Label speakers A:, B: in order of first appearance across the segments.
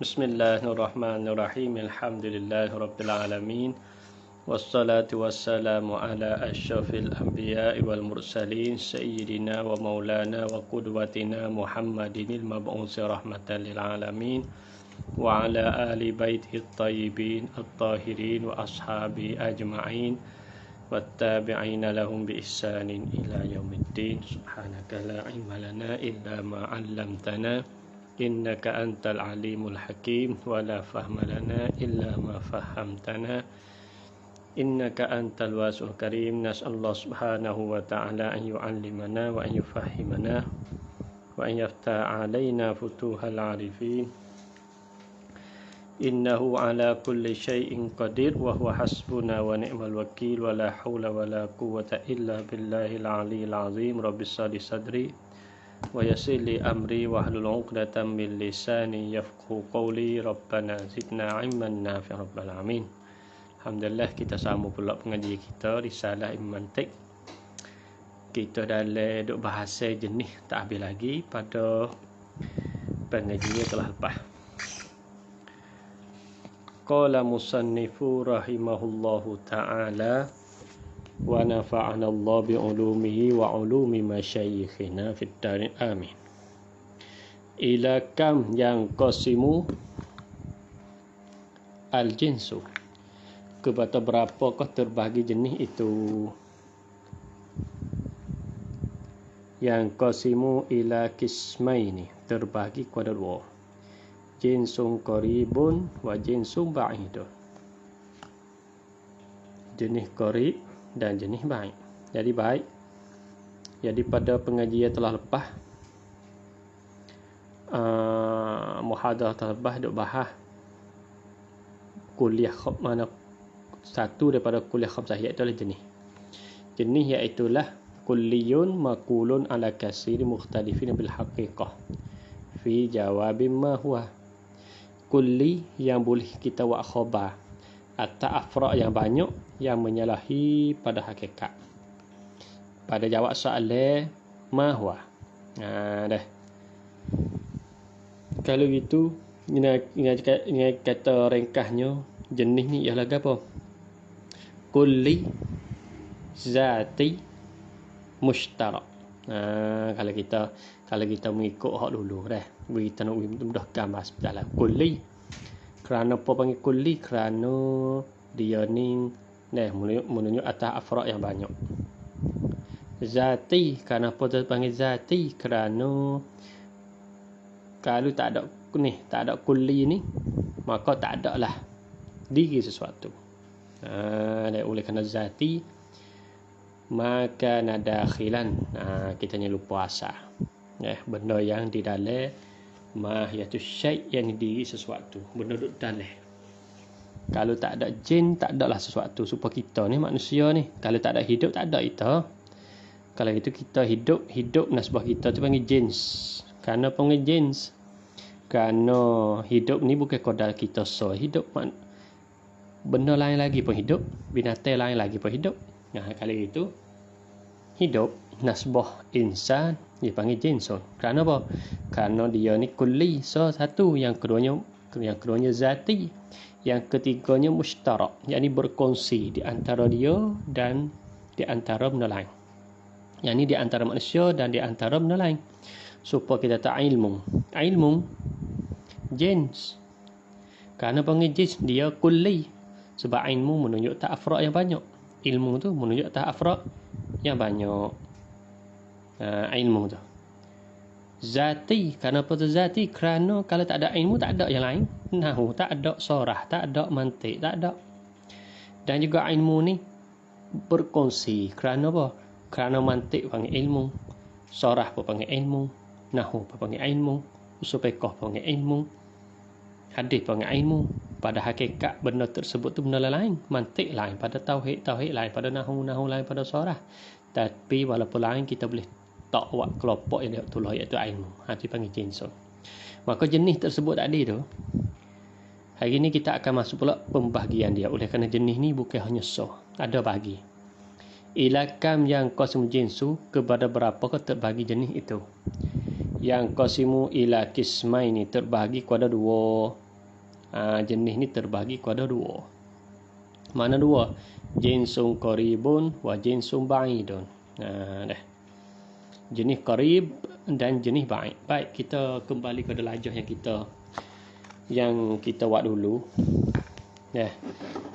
A: Bismillahirrahmanirrahim. Alhamdulillahirabbil wassalatu wassalamu ala asyrafil anbiya'i wal mursalin sayyidina wa maulana wa qudwatina Muhammadinil mab'uts rahmatan lil alamin wa ala ali baitihi at-tayyibin at-tahirin wa ashabi ajma'in wattabi'ina lahum bi ihsanin ila yaumiddin. Subhanaka la ilma lana illa ma 'allamtana innaka antal alimul hakim wa la fahma lana illa ma fahamtana innaka antal wasi'ul karim. Nas'allahu subhanahu wa ta'ala an yu'allimana wa an yufahhimana wa an yaftaha alaina futuhal arifin innahu ala kulli syai'in qadir wa huwa hasbuna wa ni'mal wakil wa la hawla wa la quwwata illa billahil aliyyil azim. Rabbi shrah li sadri wa yassir li amri wahlul 'uqdatam min lisani yafqahu qawli. Rabbana zidna 'ilman nafi'an rabbal alamin. Alhamdulillah, kita sambung pula pengajian kita Risalah Ilmu Mantiq. Kita dalam duk bahasa jenis tak habis lagi pada pengajian telah lepas. Qala musannifu rahimahullahu ta'ala wa nafa'ana Allah bi ulumihi wa ulumi masyayikhina fid darin amin. Ila kam yang qasimu al-jinsu, kepada berapakah terbagi jenis itu? Yang qasimu ila kismaini, terbagi kepada dua, jinsun qaribun wa jinsun ba'idun, jenis qarib dan jenis baik. Jadi pada pengajian telah lepas, muhadarah telah lepas duk bahas kuliah mana satu daripada kuliah khamsah, iaitu jenis iaitulah kulliyun maqulun ala kasiri mukhtalifin bil haqiqah fi jawabin ma huwa. Kulli yang boleh kita buat khabar atau afra' yang banyak yang menyalahi pada hakikat pada jawab soalan ma huwa. Dah. Kalau gitu ini kata ringkasnya, jenis ni ialah apa? Kulli, zati, mushtarak. Kalau kita mengikut hak dulu dah, kita nak mudah gambar dalam kulli. Kerana apa panggil kulli? Kerana dia ni menunjuk atas afrad yang banyak. Zati, kenapa dia panggil zati? Kerana kalau tak ada kulli ni, maka tak ada lah diri sesuatu. Oleh kerana zati, maka nadakhilan, kita ni lupa asal, benda yang di dalam mahiyatus syai', yang diri sesuatu, benda duduk dalam. Kalau tak ada jin, tak ada lah sesuatu. Supaya kita ni manusia ni, kalau tak ada hidup, tak ada kita. Kalau itu kita hidup nasbah kita tu panggil jins. Kerana panggil jins, kerana hidup ni bukan kodal kita hidup. Benda lain lagi pun hidup, binatang lain lagi pun hidup. Kali itu hidup nasbah insan dipanggil jinsun. Kerana apa? Kerana dia ni kulli, satu, yang keduanya zati, yang ketiganya mushtarak, yakni berkongsi di antara dia dan di antara benda lain. Yakni di antara manusia dan di antara benda lain. Supaya kita tahu ilmu jins. Kerana panggil jins, dia kulli. Sebab ilmu menunjuk tak afrad yang banyak. Ilmu tu menunjuk tak afrad yang banyak. Ilmu tu zati. Kenapa tu zati? Kerana kalau tak ada ilmu, tak ada yang lain. Nahu, tak ada sorah, tak ada mantik, tak ada. Dan juga ilmu ni berkongsi. Kerana apa? Kerana mantik panggil ilmu, sorah pun panggil ilmu, nahu pun panggil ilmu, usul fiqh panggil ilmu, hadis panggil ilmu. Pada hakikat benda tersebut tu benda lain, mantik lain, pada tauhid lain, pada nahu lain, pada sorah. Tapi walaupun lain, kita boleh tak buat kelompok yang diaturlah, iaitu ilmu. Itu panggil jinsun. Maka jenis tersebut tadi tu, hari ni kita akan masuk pula pembahagian dia. Oleh kerana jenis ni bukan hanya ada bagi. Ilakam yang qasim jinsu, kepada berapakah terbagi jenis itu? Yang qasimu ila kismaini, terbagi kepada dua Jenis ni terbagi kepada dua. Mana dua? Jinsun qaribun wa jinsun ba'idun. Jenis qarib dan jenis ba'id. Baik, kita kembali kepada lajah yang kita buat dulu.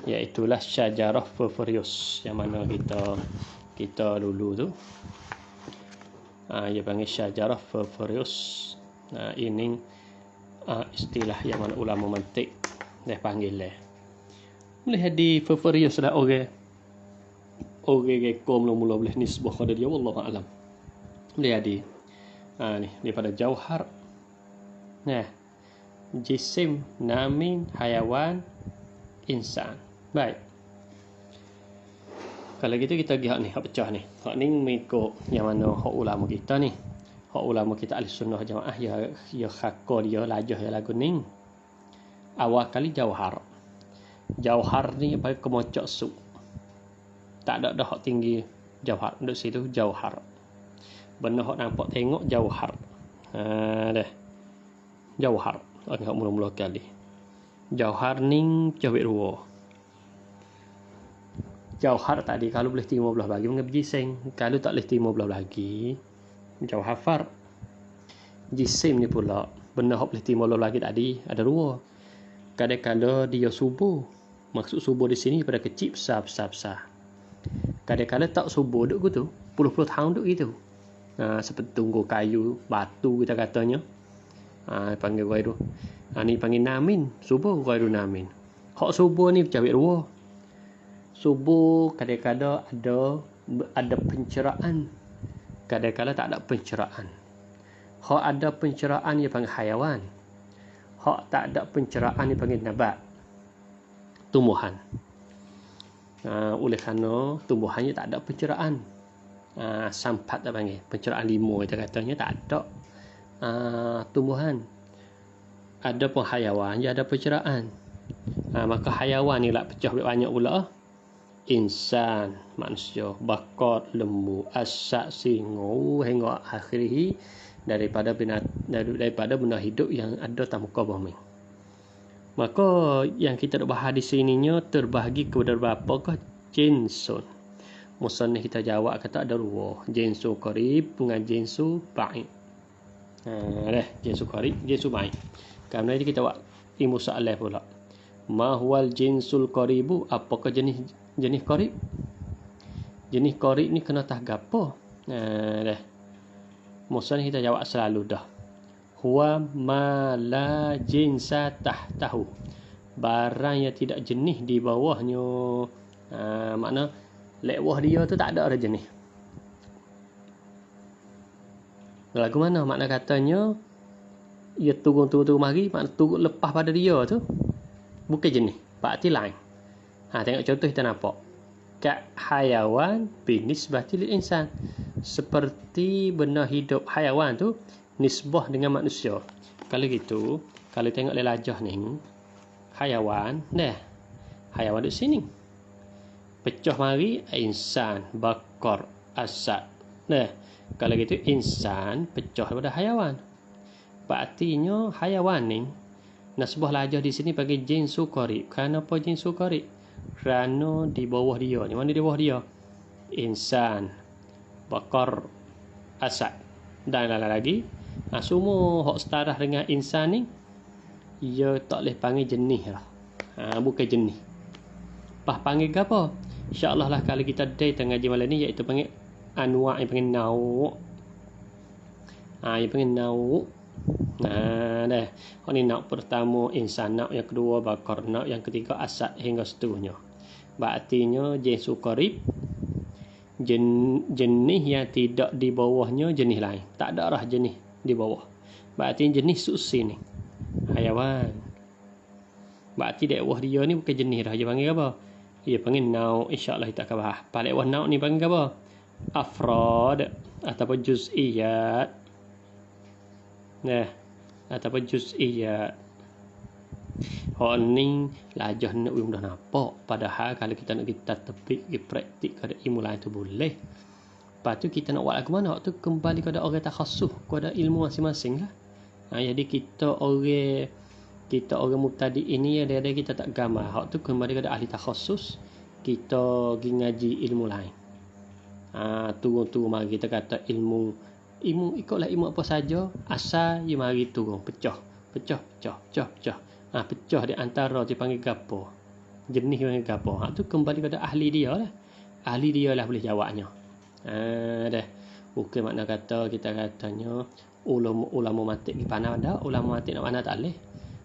A: Iaitulah syajarah Fafurius yang mana kita dulu tu. Ia panggil syajarah Fafurius. Ini istilah yang mana ulama mantik dia panggil dia. Boleh jadi Fafurius lah orang gekor mula-mula boleh nisbah pada dia, wallahu a'lam. Boleh jadi ni daripada jauhar. Jisim, namin, hayawan, insan. Baik. Kalau gitu kita pergi hak ni, hak pecah ni. Hak ni mengikut yang mana hak ulama kita ni. Hak ulama kita ahli sunnah jamaah ya khakor dia lajah ya lagu ni. Awal kali jauhar. Jauhar ni pakai kemocok su. Tak ada dah hak tinggi jauhar. Duduk situ jauhar. Benda hak nampak tengok jauhar. Dah. Jauhar. Hak mula-mula kali. Jauhar ni jawab dua. Jauhar tadi kalau boleh 15 lagi mengenai jisim. Kalau tak boleh 15 lagi jauhar far. Jisim ni pula benda hak boleh 15 lagi tadi ada dua. Kadang-kadang dia subuh. Maksud subuh di sini pada kecil besar. Kadang-kadang tak subuh duk gitu. Puluh-puluh tahun duk gitu. Seperti tunggu kayu, batu kita katanya. Panggil ghairu. Ni panggil namin. Subuh ghairu namin. Hak subuh ni cawik dua. Subuh kadang-kadang ada pencerahan. Kadang-kadang tak ada pencerahan. Hak ada pencerahan dia panggil hayawan. Hak tak ada pencerahan dia panggil nabat. Tumbuhan. Oleh kerana tumbuhannya tak ada pencerahan. Sampat tak panggil. Pencerahan 5 kita katanya tak ada. Tumbuhan. Ada pun hayawan dia ada pencerahan. Maka hayawan ni lah pecah banyak pula. Insan, manusia, bakar, lembu, asak, singa hingga akhirih daripada benda hidup yang ada atas muka bumi. Maka yang kita nak bahas di sininya terbahagi kepada berapakah jinsun. Musannif kita jawab kata ada dua. Jinsu qarib dengan jinsu ba'id. Jinsu qarib, jinsu ba'id. Kerana ini kita buat ilmu soalan pula. Ma huwal jinsul qaribu? Apakah jenis qarib? Jenis qarib ni kena tah gapo? Musannif kita jawab selalu dah. Huwa ma la jinsa tahtahu. Barang yang tidak jenis di bawahnya. Makna lewah dia tu tak ada jenis. Lagu mana? Makna katanya ia turun mari, makna turun lepas pada dia tu bukan jenis, berarti lain. Tengok contoh kita nampak. Ka hayawan binisbati lil insan. Seperti benda hidup hayawan tu nisbah dengan manusia. Kalau gitu, kalau tengok lelajah ni hayawan, hayawan di sini. Pecah mari insan, bakar, asad. Kalau gitu insan pecah daripada hayawan. Berartinya hayawan ni nasbah lajah di sini bagi jinsu qarib. Kenapa jinsu qarib? Kerana di bawah dia. Di mana di bawah dia? Insan, bakar, asad. Dan lagi semua hak setara dengan insan ni ia tak boleh panggil jenis lah. Bukan jenis. Panggil ke apa? InsyaAllah lah kalau kita day tengah ngaji malam ni iaitu panggil anwa' yang panggil nawu'. Yang panggil nawu'. Ni nak pertama insan, nak yang kedua bakar, nak yang ketiga asad hingga seterusnya. Berartinya jinsu qarib jenis yang tidak di bawahnya jenis lain. Tak ada arah jenis di bawah. Berarti jenis susi ni hayawan. Berarti dakwah dia ni bukan jenis dah. Dia panggil apa? Dia panggil nau'. InsyaAllah kita akan bahas. Paling wah nau' ni panggil apa? Afrad ataupun juz'iyat. Ataupun juz'iyat. Ni lajah nak dah nampak. Padahal kalau kita nak kita tepik, kita praktik kepada ilmu lain tu boleh. Lepas tu kita nak buat lagu mana? Waktu kembali kepada orang takhasuh, kepada ilmu masing-masing lah. Jadi kita orang Kita orang mubtadi ini ada kita tak gambar. Hak tu kembali kepada ahli takhasus. Kita pergi ngaji ilmu lain. Turun mari kita kata ilmu ikutlah ilmu apa saja, asal dia mari turun pecah. Pecah di antara dipanggil gapo. Jenis panggil gapo. Hak tu kembali kepada ahli dia lah. Ahli dia lah boleh jawabnya. Dah. Bukan makna kata kita katanya ulama mantik pergi pandai dah, ulama mantik nak pandai tak leh.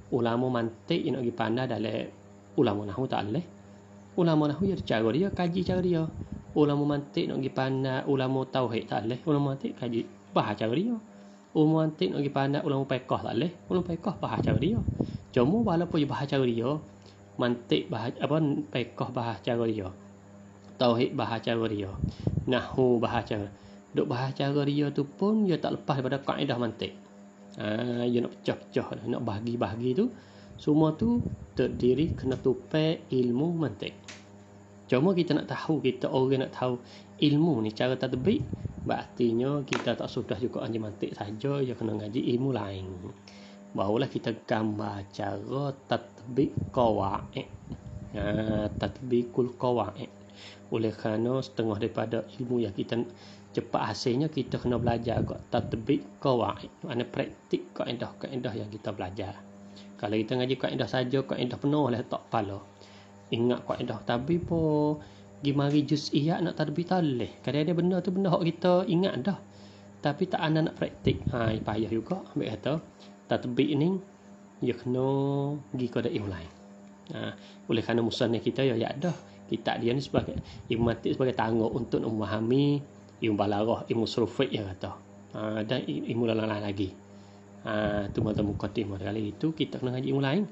A: Ulama mantik nak pergi pandai dalam ulama nahwu tak leh. Ulama nahwu dia cara dia, kaji cara dia. Ulama mantik nak pergi pandai ulama tauhid tak leh. Ulama mantik kaji bahas cara dia. Ulama mantik nak pergi pandai ulama fiqh tak leh. Ulama fiqh bahas cara dia. Cuma walaupun dia bahas cara dia, mantik bahas fiqh bahas cara dia. Tauhid bahas cara dia. Nahwu bahas cara. Duk bahas cara dia tu pun dia tak lepas daripada kaedah mantik. Dia nak pecah-pecah, nak bahagi-bahagi tu. Semua tu terdiri kena tupai ilmu mantik. Cuma kita nak tahu, kita orang nak tahu ilmu ni cara tatbik, berartinya kita tak sudah juga anji mantik saja, dia kena ngaji ilmu lain. Barulah kita gambar cara tatbik qawaid. Tatbikul qawaid. Oleh kerana setengah daripada ilmu yang kita cepat hasilnya, kita kena belajar kat tatbik qawaid, makna praktik kaedah-kaedah yang kita belajar. Kalau kita ngaji kaedah saja, kaedah penuh lah tak kepala. Ingat kaedah tapi po gimari juz'iyat nak tatbik taleh. Kadang-kadang benda tu benda hak kita ingat dah, tapi tak ana nak praktik. Payah juga ambil kata tatbik ni dia kena pergi kepada ilmu lain. Oleh kerana musannaf kita ya ada kitab dia ni sebagai ilmu mantik, sebagai tangguh untuk memahami ilmu balaghah, ilmu suruf ya kata. Dan ilmu lain lagi. Tu mata mukadimah. Kali itu kita kena ngaji ilmu lain.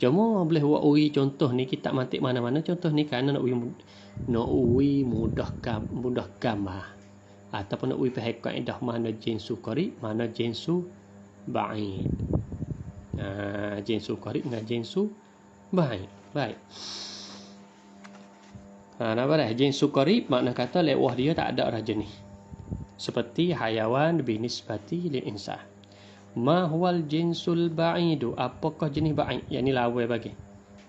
A: Cuma boleh buat uri contoh ni kitab mantik mana-mana contoh ni kerana nak uri mudah gambar. Ataupun nak uri faham kaedah mana jinsu qarib, mana jinsu ba'id. Jinsu qarib dengan jinsu ba'id. Baik. Nampak dah? Jinsu qarib makna kata lewah dia tak ada dah jenis. Seperti hayawan binisbati lil insan. Ma huwal jinsul ba'idu? Apakah jenis ba'id? Yang ni lawai bagi.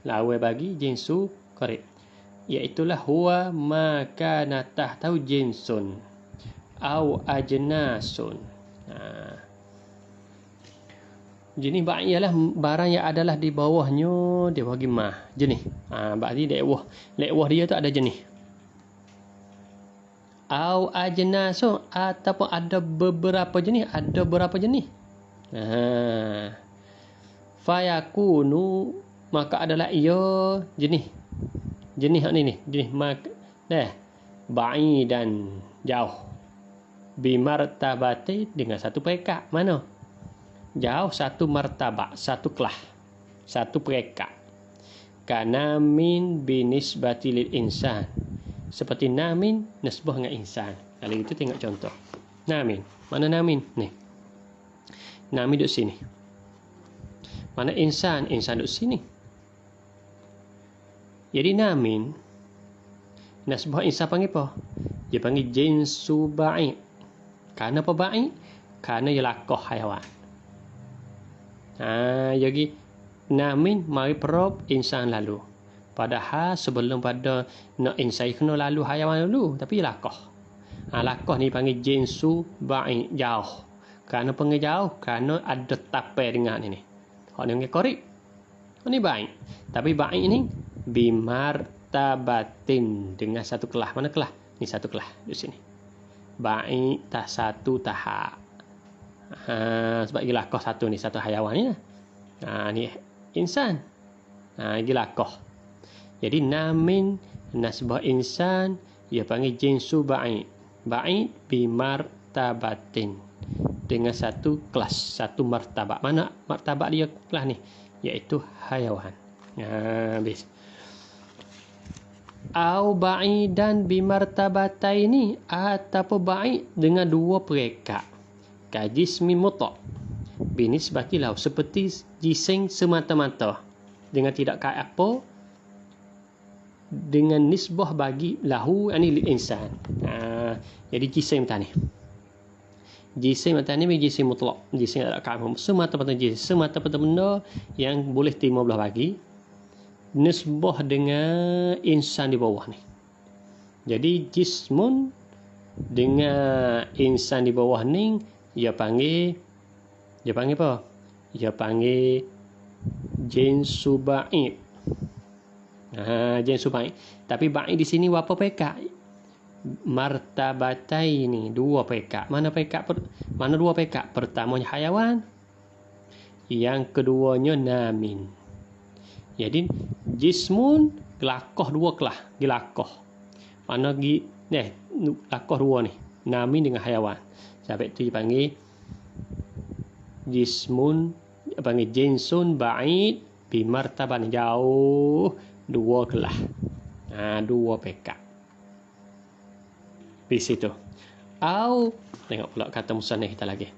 A: Lawai bagi jinsu qarib. Iaitulah huwa ma kana tahtahu jinsun au ajnasun. Jenis ba'id ialah barang yang adalah di bawahnya, dia bagi mah jenis. Berarti lewah dia tu ada jenis. Au ajnasun, ataupun ada beberapa jenis, Fayakunu, maka adalah ia jenis ni jenis mak ba'id dan jauh. Bimartabati, dengan satu peringkat. Mana? Jauh satu martabak, satu kelas, satu peringkat. Kanamin binisbati lil insan. Seperti namin nisbah dengan insan. Kalau itu tengok contoh. Namin. Mana namin? Ni. Namin duduk sini. Mana insan? Insan duduk sini. Jadi namin nisbah insan panggil apa? Dia panggil jinsu ba'id. Kerana apa ba'id? Kerana ia lakoh hayawan. Jadi namin mari perop insan lalu. Padahal sebelum pada nak insan kena lalu hayawan dulu, tapi lakoh. Lakoh ni panggil jinsu ba'id, jauh. Kerana panggil jauh, kerana ada tapai dengan ini. Hak ni panggil qarib. Hak ni ba'id. Tapi ba'id ni bimartabatin, dengan satu kelas. Mana kelas? Ni satu kelas di sini. Ba'id tak satu tahap. Sebab gila lakoh satu ni, satu hayawan ni. Ni insan. Gila lakoh. Jadi namin nasbah insan dia panggil jinsu ba'id. Ba'id bimartabatin, dengan satu kelas, satu martabak. Mana martabak dia kelas ni? Iaitu hayawan. Habis. Au ba'idan bimartabataini, ataupun ba'id dengan dua peringkat. Kajismi mutlaq binisbati lahu, seperti jisim semata-mata, dengan tidak kait apa, dengan nisbah bagi lahu, ini lil insan. Jadi jisim tadi Jisim atas ni jisim mutlak. Jisim tak ada kamu. Semata-mata jisim. Semata-mata benda yang boleh terima belah bagi. Nisbah dengan insan di bawah ni. Jadi jismun dengan insan di bawah ni dia panggil apa? Dia panggil jinsu ba'id. Jinsu ba'id. Tapi ba'id di sini berapa pekak? Martabatai ni 2 pekak. Mana dua pekak? Pertamanya hayawan, yang keduanya namin. Jadi jismun gelakoh 2 kelah, gelakoh. Mana lakoh 2 ni, namin dengan hayawan. Sampai tu dipanggil jismun, panggil jinsun ba'id bi martaban jauh 2 kelah. 2 pekak. Di situ. Au, tengok pula kata musannif kita lagi.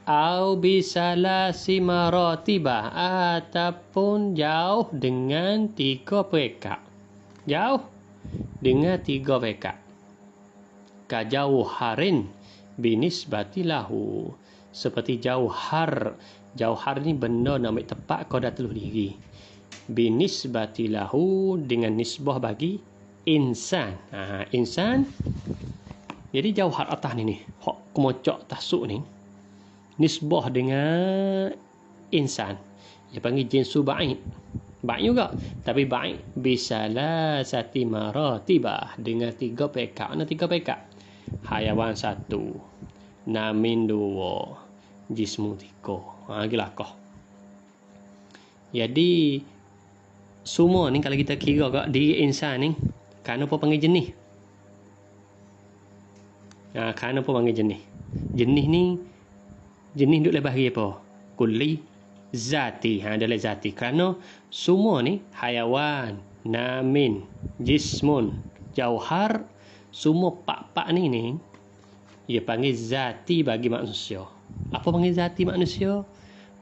A: Au bisala simarotibah, ataupun jauh dengan 3 pekak. Jauh dengan 3 pekak. Kajauharin binisbati lahu. Seperti jauhar. Jauhar ni benda nak ambil tepat kau dah teluh diri. Binisbati lahu, dengan nisbah bagi insan. Insan. Jadi jauhar atas ni hak kemocok tasuk ni nisbah dengan insan. Dia panggil jinsu ba'id. Ba'id juga, tapi ba'id bisalah sati maratibah, dengan 3 pekak. Mana 3 pekak? Hayawan 1, namin 2, jismu 3. Gilakah. Jadi semua ni kalau kita kira kat diri insan ni, kenapa panggil jenis? Kenapa panggil jenis? Jenis ni, jenis duk bagi apa? Kulli, zati. Adalah zati. Kerana semua ni hayawan, namin, jismun, jauhar, semua pak-pak ni dia panggil zati bagi manusia. Apa panggil zati manusia?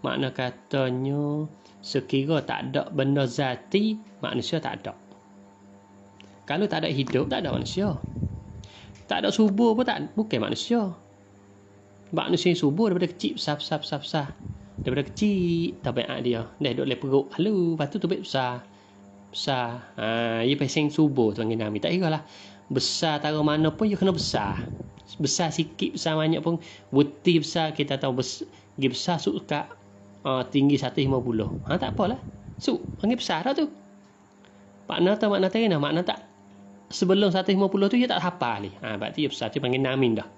A: Makna katanya sekira tak ada benda zati, manusia tak ada. Kalau tak ada hidup, tak ada manusia. Tak ada subur pun bukan manusia. Manusia yang subur daripada kecil besar. Daripada kecil tabiat dia. Dah duduk dalam perut halu, lepas tu tabiat besar. Ia pasang subur tu panggil nami. Tak kira lah. Besar taruh mana pun dia kena besar. Besar sikit, besar banyak pun. Buti besar kita tahu besar suka tinggi 150. Tak apalah. Panggil besar lah tu. Makna tak sebelum 150 tu dia tak hafal ni. Berarti dia besar, dia panggil namin dah.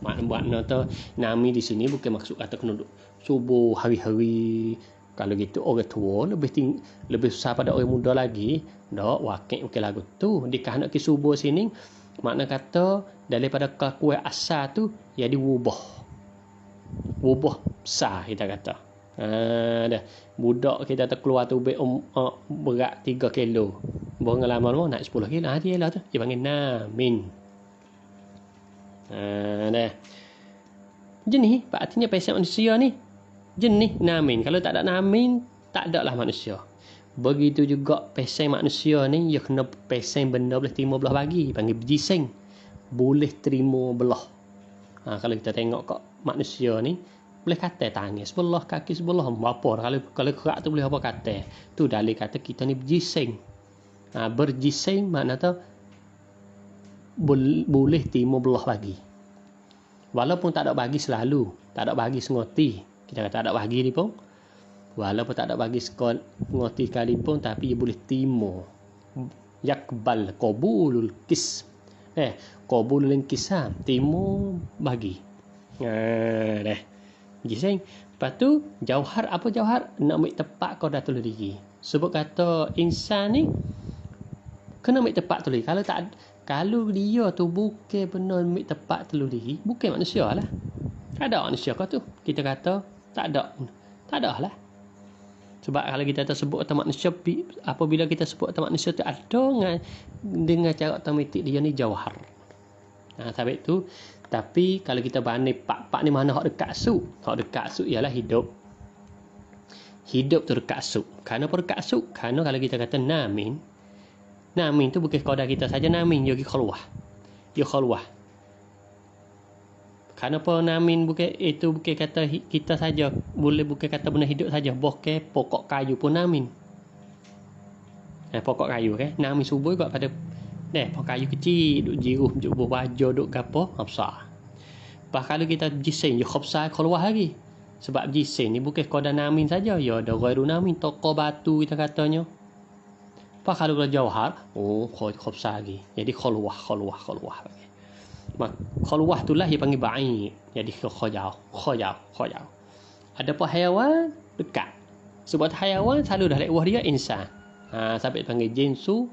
A: Makna tu nami di sini bukan maksud kata kena duduk subuh hari-hari. Kalau gitu orang tua lebih besar pada orang muda lagi. Dak wakil bukan lagu tu. Dikah nak ke subuh sini, makna kata daripada kekuatan asal tu jadi wubah besar kita kata. Dah budak kita terkeluar tu berat 3 kilo. Baru lama-lama naik 10 kilo. Dia lah tu. Dia panggil namin. Dah. Jenis, artinya pasal manusia ni. Jenis namin. Kalau tak ada namin, tak ada lah manusia. Begitu juga pasal manusia ni, dia kena pasal benda boleh terima belah bagi. Panggil berjising. Boleh terima belah. Kalau kita tengok kat manusia ni, boleh kata tangan sebelah, kaki sebelah. Apa? Kalau kerak tu boleh apa kata? Tu dalil kata kita ni berjising. Berjising makna tu boleh terima belah bagi. Walaupun tak ada bagi selalu, tak ada bagi sengoti. Kita kata tak ada bagi ni pun. Walaupun tak ada bagi sengoti kali pun, tapi dia boleh terima. Yakbal qabulul qism. Qabulul qisam, terima bagi. Dah. Jising. Lepas tu jauhar, apa jauhar? Nak ambil tepat kau dah tulis diri. Sebab kata insan ni kena ambil tepat tulis. Kalau dia tu bukan benar ambil tepat tulis diri, bukan manusia lah. Tak ada manusia kau tu. Kita kata tak ada lah. Sebab kalau kita tersebut atau manusia, apabila kita sebut atau manusia tu ada dengan cara otomatik dia ni jauhar. Sampai tu. Tapi kalau kita banding pak-pak ni mana hak dekat su? Hak dekat su ialah hidup. Hidup tu dekat su. Kenapa dekat su? Kerana kalau kita kata namin tu bukan sekadar kita saja namin, dia pergi keluar. Dia keluar. Kenapa namin bukan itu bukan kata kita saja, boleh bukan kata benda hidup saja, bukan pokok kayu pun namin. Pokok kayu kan, namin subuh juga pada pokok kayu kecil, duk jiruh, duk baju, duk gapo, besar. Pas kalau kita jisim, ya khobsah keluar lagi. Sebab jisim ni bukan sekadar namin saja, ya ada ghairu namin, toko batu kita katanya. Pas kalau jauhar, khobsah lagi. Jadi keluar. Keluar itulah yang panggil ba'id. Jadi khojau. Ada pun haiwan dekat. Sebab haiwan selalu dah lewat dia insan. Sampai panggil jinsu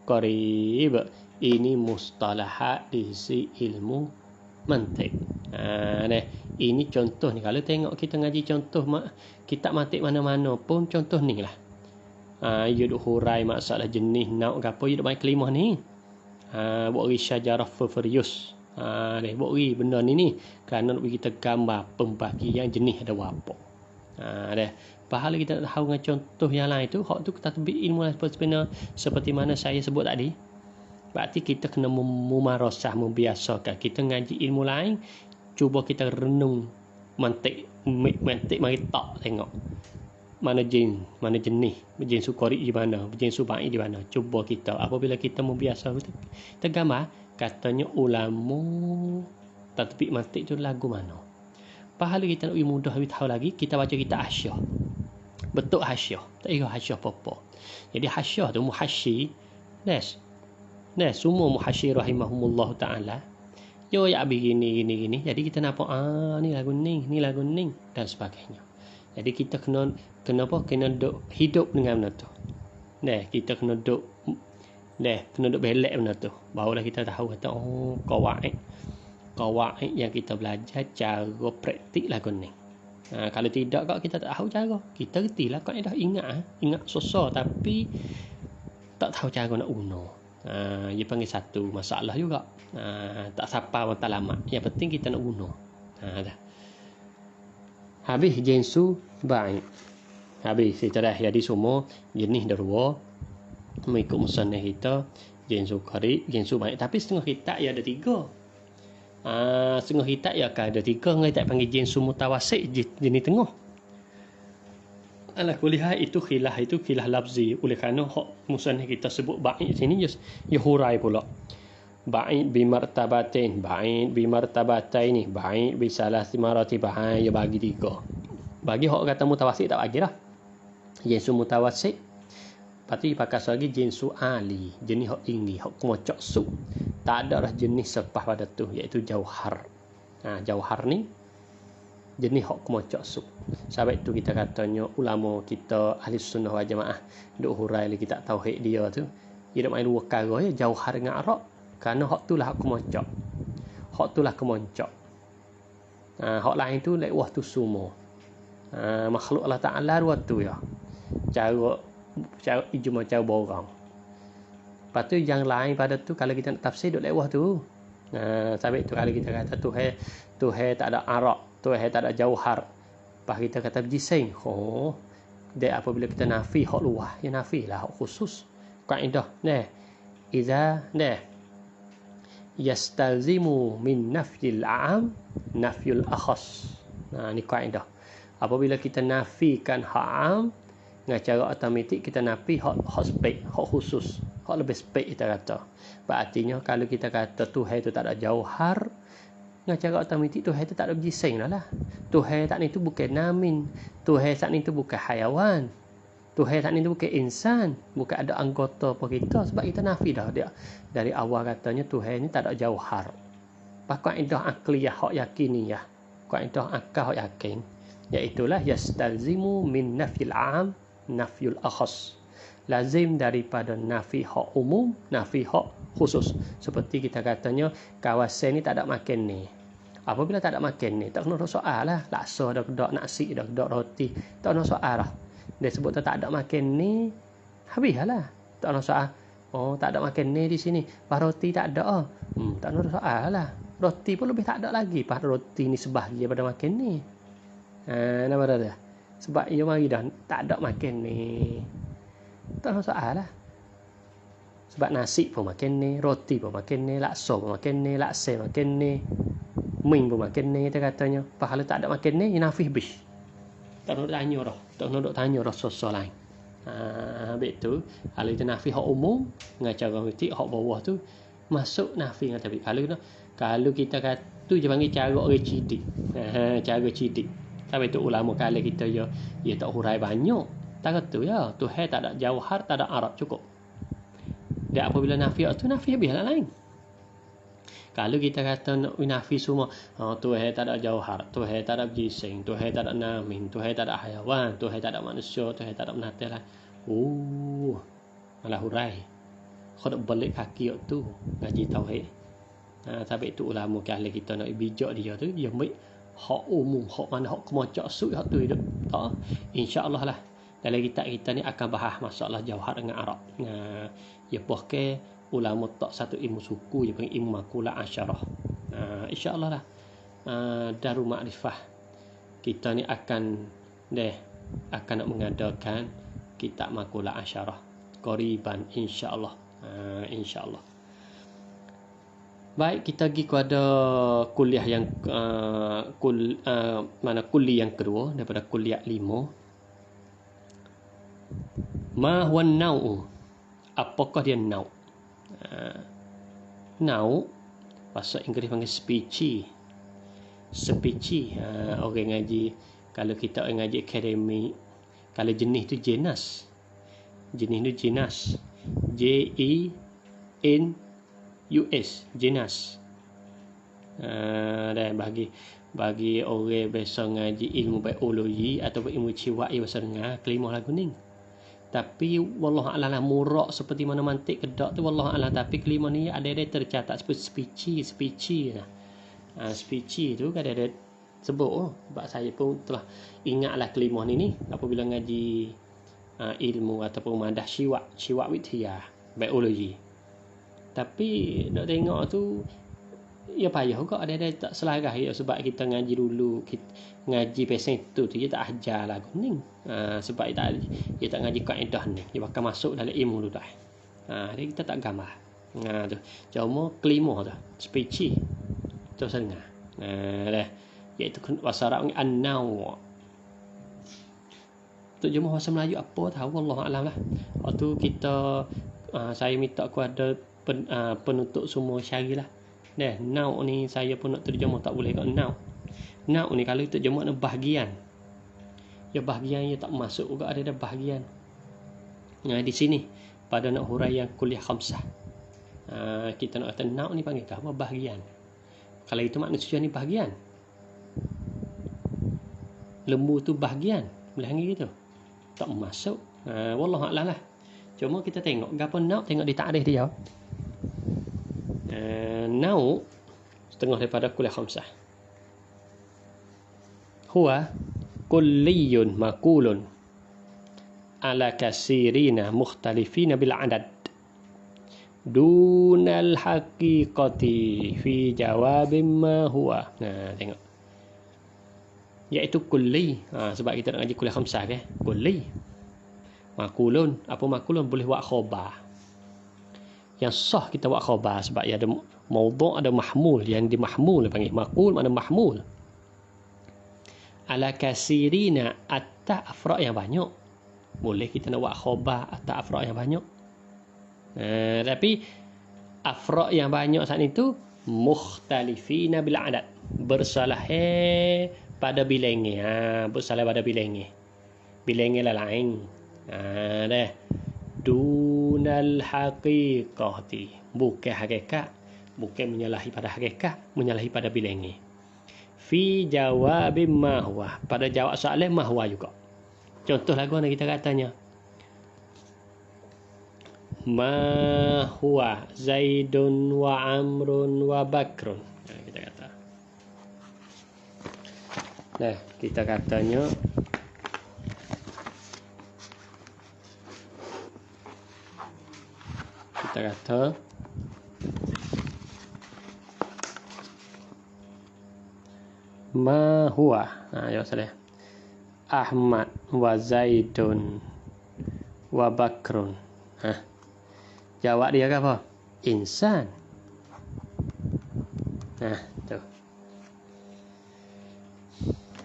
A: qarib. Ini mustalahat di si ilmu mantik. Ini contoh ni. Kalau tengok kita ngaji contoh kitab mantik mana-mana pun contoh ni lah. Ia duk hurai masalah jenis nauk gapo ia duk main kelimah ni. Buat syajarah fafarius. Buat benda ni kerana nak kita gambar pembagian jenis ada apa. Pahala kita tahu dengan contoh yang lain tu, hak tu tatbik ilmu seperti mana saya sebut tadi. Berarti kita kena memarasah, membiasakan. Kita ngaji ilmu lain, cuba kita renung mantik mari tak tengok. Mana jenis, jin sukari di mana, jin subai di mana. Cuba kita apabila kita membiasa kita gambar, katanya ulama tatbik mantik tu lagu mana. Pahala kita nak lebih mudah lebih tahu lagi, kita baca kita hasyah. Betul hasyah. Tak kira hasyah apa-apa. Jadi hasyah tu muhasyi. Semua muhasyi rahimahumullah ta'ala. Yo ya begini. Jadi kita nampak ni lagu ni dan sebagainya. Jadi kita kena duk hidup dengan benda tu. Kita kena duk belak benda tu. Barulah kita tahu kata qawaid yang kita belajar cara praktik lagu ni. Kalau tidak kau kita tak tahu cara. Kita retilah kaedah ingat susah tapi tak tahu cara nak guna. Dia panggil satu masalah juga. Tak sapa matlamat. Yang penting kita nak guna. Dah. Habis jinsu baik. Habis kita dah jadi semua jenis dua mengikut musannaf kita jinsu qarib, jinsu baik. Tapi setengah kita ya ada 3. Setengah kita ya ada 3 kita panggil jinsu mutawasit, jenis tengah. Ala kuliah itu khilah lafzi. Oleh kerana hak musannaf kita sebut baik sini ya hurai pula. Baik bi martabatain, baik bi martabataini, baik bi salasi maratib, ya bagi 3. Bagi hak kata mutawasit tak bagilah. Jinsu mutawasit pasti pakai lagi jinsu ali, jenis hak tinggi, hak kemocok su. Tak ada dah jenis sepah pada tu, iaitu jauhar. Jauhar ni jenis hak kemocok su. Sebab itu kita katanya ulama kita ahli sunnah wal jamaah duk hurai lagi tak tauhid dia tu. Dia main dua perkara ya, jauhar dengan arak. Kerana hak tu lah hak kemocok. Hak lain tu lewah tu semua. Makhluk Allah Ta'ala dua tu ya. Cara ijma cara borang. Lepas tu yang lain pada tu kalau kita nak tafsir duk lewah tu. Sebab itu kalau kita kata Tuhan tak ada arak, Tuhan tak ada jauhar. Lepas kita kata jisim. Dia apabila kita nafi hak luah, ya nafi lah hak khusus. Kaedah iza yastalzimu min nafyil a'am nafyul akhas. Ni kaedah. Apabila kita nafikan hak am, dengan cara automatik kita nafi hak spek, hak khusus, hak lebih spek kita kata. Berartinya kalau kita kata Tuhan itu tak ada jauhar, dengan cara automatik Tuhan itu tak ada jisim lah. Tuhan tak ni tu bukan namin, Tuhan tak ni tu bukan hayawan, Tuhan tak ni tu bukan insan, bukan ada anggota apa kita. Sebab kita nafi dah dia dari awal katanya Tuhan ni tak ada jauhar. Kaedah akliyah hak yakiniyah, kaedah akal hak yakin, iaitulah yastalzimu min nafyil am nafyul akhas. Lazim daripada nafi hak umum, nafi hak khusus. Seperti kita katanya kawasan ni tak ada makan ni. Apabila tak ada makan ni, tak kena soal lah. Laksa dah kedak, nasi dah kedak, roti, tak kena soal lah. Dia sebut tak ada makan ni, habis lah. Tak kena soal. Tak ada makan ni di sini. Pas roti tak ada. Tak kena soal lah. Roti pun lebih tak ada lagi. Pas roti ni sebahagian pada makan ni. Nama dia. Sebab ia mari dah tak ada makan ni. Tak ada soal lah. Sebab nasi pun makan ni, roti pun makan ni, laksa pun makan ni, laksa makan ni. Min pun makan ni kita katanya. Pahala tak ada makan ni, nafi habis. Tak nak tanya dah. Tak nak tanya dah sosok lain. Habis tu, kalau itu nafi hak umum, dengan cara mitik, hak bawah tu, masuk nafi dengan tapi. Kalau kita kata, tu je panggil cara orang cidik. Cara cidik. Tapi tu ulama kalau kita ya tak hurai banyak. Tak kata ya, Tuhan tak ada jauhar, tak ada Arab, cukup. Dan apabila nafi tu, nafi habis lah lain. Kalau kita kata nak nafi semua, Tuhan tak ada jauhar, Tuhan tak ada jising, Tuhan tak ada namin, Tuhan tak ada hayawan, Tuhan tak ada manusia, Tuhan tak ada binatang lah. Malah hurai. Kau nak balik kaki tu ngaji tauhid. Sampai itu ulama kalau kita nak bijak dia tu, dia ambil hak umum, hak mana hak kemocak sui hak tu hidup. Insya-Allah lah. Dalam kita ni akan bahas masalah jauhar dengan Arab. Ya pakai ulama tak satu ilmu suku je panggil ilmu makulah asyarah. Insya-Allah lah. Darul Ma'rifah kita ni akan nak mengadakan kitab makulah asyarah qariban insya-Allah. Insya-Allah. Baik, kita pergi kepada kuliah yang kuliah yang kedua daripada kuliah 5. Ma huwa an-naw'u? Apakah dia nau'? Nau' bahasa Inggeris panggil species. Orang ngaji, kalau kita ngaji akademik, kalau jenis tu jenis. Jenis tu jenis. JENUS, jenis. Dan bagi orang biasa ngaji ilmu biologi atau ilmu ciwak bahasa dengar kelimah lagu ni. Tapi wallahu a'lam murak seperti mana mantik kedak tu wallahu a'lam, tapi kelima ni ada tercatat seperti species lah. Species tu kan ada sebut sebab saya pun telah ingatlah kelima ni apabila ngaji ilmu ataupun madah ciwak witia biologi. Tapi nak tengok tu ya payah juga ada tak selaras ya, sebab kita ngaji dulu ngaji pesen tu dia tak ajar lagu ni. Sebab dia tak ngaji kaedah ni, dia bakal masuk dalam ilmu tu dah. Dia kita tak gambar. Tu cuma kelima tu spesies tu senang. Dah iaitu bahasa Arab ni an-naw'. Tu cuma bahasa Melayu apa tahu wallahu alam lah. Waktu kita saya minta kepada penutup semua syarilah. Naw' ni saya pun nak terjemah tak boleh kat naw'. Naw' ni kalau terjemah ni bahagian. Ya bahagian ya tak masuk juga ada bahagian. Di sini pada nak huraian kuliah khamsah. Kita nak kata naw' ni panggil apa? Bahagian. Kalau itu manusia ni bahagian. Lembu tu bahagian. Boleh panggil gitu. Tak masuk. Wallahu a'lam lah. Cuma kita tengok gapo naw' tengok di takrif dia. Naw' setengah daripada kuliah khamsah. Huwa kulliyun makulun ala kasirina mukhtalifina bil adad dunal haqiqati fi jawabin ma huwa. Tengok. Iaitu kulli. Sebab kita nak ngaji kuliah khamsah ke? Kulli. Makulun. Apa makulun? Boleh buat khabar. Yang sah kita buat khabar sebab ia ada maudhu', ada mahmul. Yang dimahmul panggil makul, mana mahmul. Ala kasirina atas afrad yang banyak. Boleh kita nak buat khabar atas afrad yang banyak. Tapi afrad yang banyak saat itu mukhtalifina bil adad. Bersalah pada bilangnya. Bersalah pada bilangnya. Bilangnya lah lain. Dah. Dunal haqiqati. Bukan hakikat. Bukan menyalahi pada hakikat. Menyalahi pada bilangnya. Fi jawabin mahwa. Pada jawab soalan mahwa juga. Contoh lagu mana kita katanya. Mahwa Zaidun wa Amrun wa Bakrun. Kita kata. Nah, kita katanya. Kita kata. Ma huwa. Ya salah. Ahmad wa Zaidun wa Bakrun. Jawab dia apa? Insan. Tu.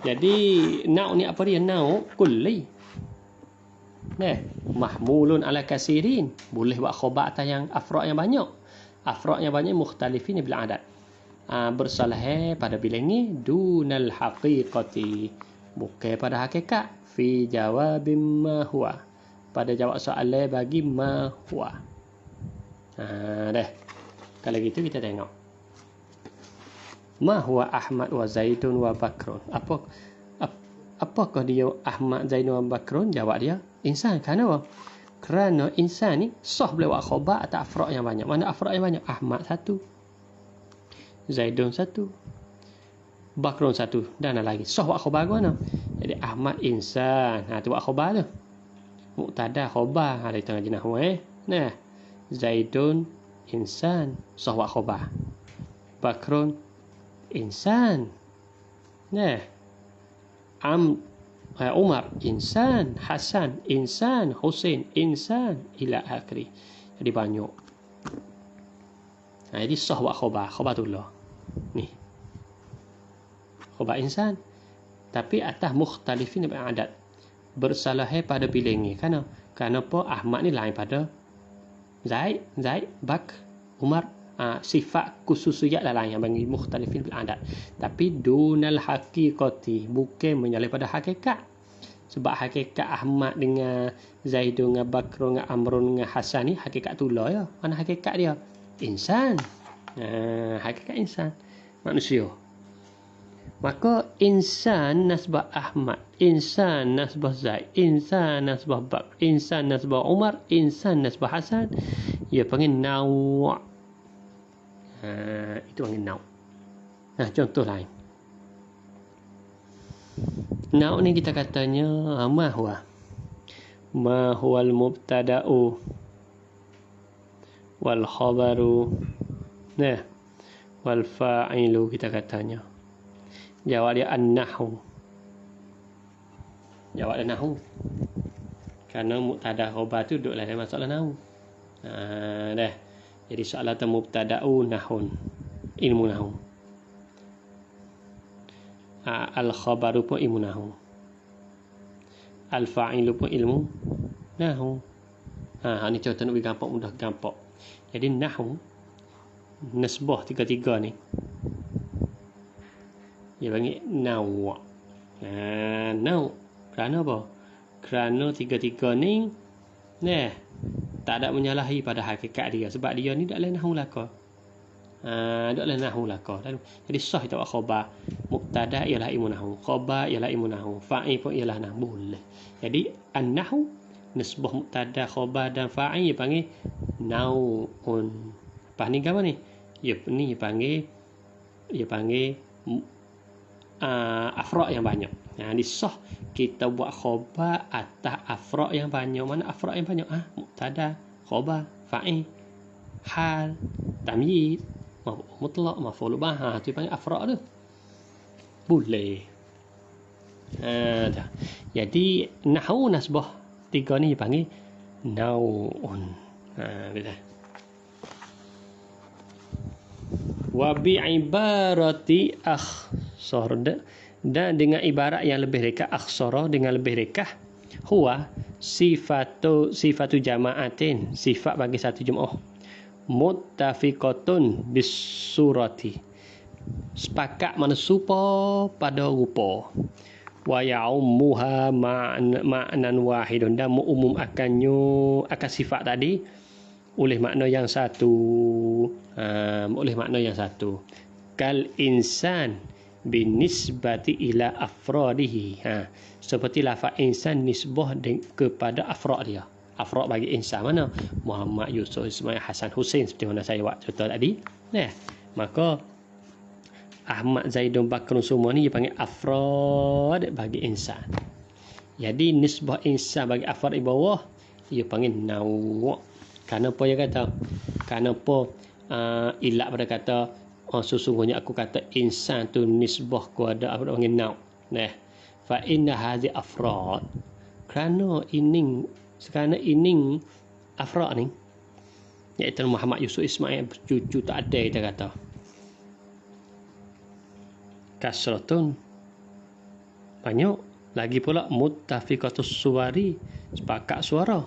A: Jadi nau ni apa dia? Nau kulli. Mahmulun ala kasirin. Boleh buat khabar atas yang afrad yang banyak. Afrad yang banyak mukhtalifin bil adad. Bersalah pada bilangi dunal haqiqati. Bukan pada hakikat. Fi jawabim ma huwa. Pada jawab soalan bagi ma huwa. Dah. Kalau gitu kita tengok. Ma huwa Ahmad wa Zaidun wa Bakrun? Apakah dia Ahmad, Zaidun wa Bakrun? Jawab dia insan. Kenapa? Kerana insan ni sah boleh buat khabar atas afrad yang banyak. Mana afrad yang banyak? Ahmad satu, Zaidun satu, Bakrun satu, dan lagi. Sah buat khabar ke mana? Jadi Ahmad insan. Tu buat khabar tu. Muktada khabar. Ada tengah jenahwa Nah, Zaidun insan. Sah buat khabar. Bakrun insan. Umar insan, Hasan insan, Husain insan, ila akhiri. Jadi banyak. Jadi sah buat khabar tu lah. Ni. Khabar insan. Tapi atas mukhtalifin bil adad. Bersalah pada bilangi. Kenapa Ahmad ni lain pada Zaid, Bak, Umar. Sifat khususiyat lah yang bagi mukhtalifin bil adad. Tapi dunal haqiqati, bukan menyalih pada hakikat. Sebab hakikat Ahmad dengan Zaidun dengan Bakr dengan Amrun dengan Hasan ni hakikat tu lah ya. Mana hakikat dia? Insan. Hakikat insan, manusia. Maka insan nasbah Ahmad, insan nasbah Zaid, insan nasbah Bakr, insan nasbah Umar, insan nasbah Hasan, ia panggil naw'. Itu panggil naw'. Contoh lain. Naw' ni kita katanya ma huwa al-mubtada'u wal khabaru wal fa'ilu, kita katanya. Jawab dia an-nahu. Jawab dia nahu. Kerana mubtada khabar tu duduk dalam masalah nahu. Dah. Jadi soalan tu mubtada'u nahun. Ilmu nahu. Al-khabaru pun ilmu nahu. Al-fa'ilu pun ilmu nahu. Ni contoh nak bagi gampang, mudah gampang. Jadi nahu nasbah tiga-tiga ni. Dia panggil naw'. Naw'. Kerana apa? Kerana tiga-tiga ni tak ada menyalahi pada hakikat dia. Sebab dia ni tak lain nahu laka. Tak lain nahu laka. Jadi sah kita buat khabar. Mubtada ialah ilmu nahu. Khabar ialah ilmu nahu. Fa'il pun ialah nahu. Boleh. Jadi an-nahu nisbah mubtada, khabar dan fa'il dia panggil naw'un. Apa ni gambar ni? Dia panggil afrad yang banyak. Disah kita buat khabar atas afrad yang banyak. Mana afrad yang banyak? Mubtada, khabar, fa'il, hal, tamyiz, mutlaq, maf'ul bih. Tu panggil afrad tu. Boleh. Jadi nahwu nasbah tiga ni panggil naw'un. Betul. Wa bi ibarati akhsar, dan dengan ibarat yang lebih rekah, akhsara dengan lebih rekah, huwa sifatu jama'atin, sifat bagi satu jemaah, muttafiqatun bis surati, sepakat mana serupa pada rupa, wa ya'ummuha ma'nan wahidun, dan umum akan sifat tadi oleh makna yang satu. Kal insan binisbati ila afradihi. Seperti lafaz insan nisbah kepada afrad dia. Afrad bagi insan mana? Muhammad, Yusuf, Ismail, Hasan, Husain, seperti mana saya buat contoh tadi. Maka Ahmad, Zaidun, Bakrun semua ni dia panggil afrad bagi insan. Jadi nisbah insan bagi afrad di bawah dia panggil naw'. Kenapa dia kata? Kenapa ilak pada kata sesungguhnya aku kata insan tu nisbah kepada apa panggil naw'. Fa inna hadhi afrad. Kerana ini afrad ni, iaitu Muhammad, Yusuf, Ismail, cucu tak ada, kita kata kasratun banyak. Lagi pula muttafiqatus suwari, sepakat suara.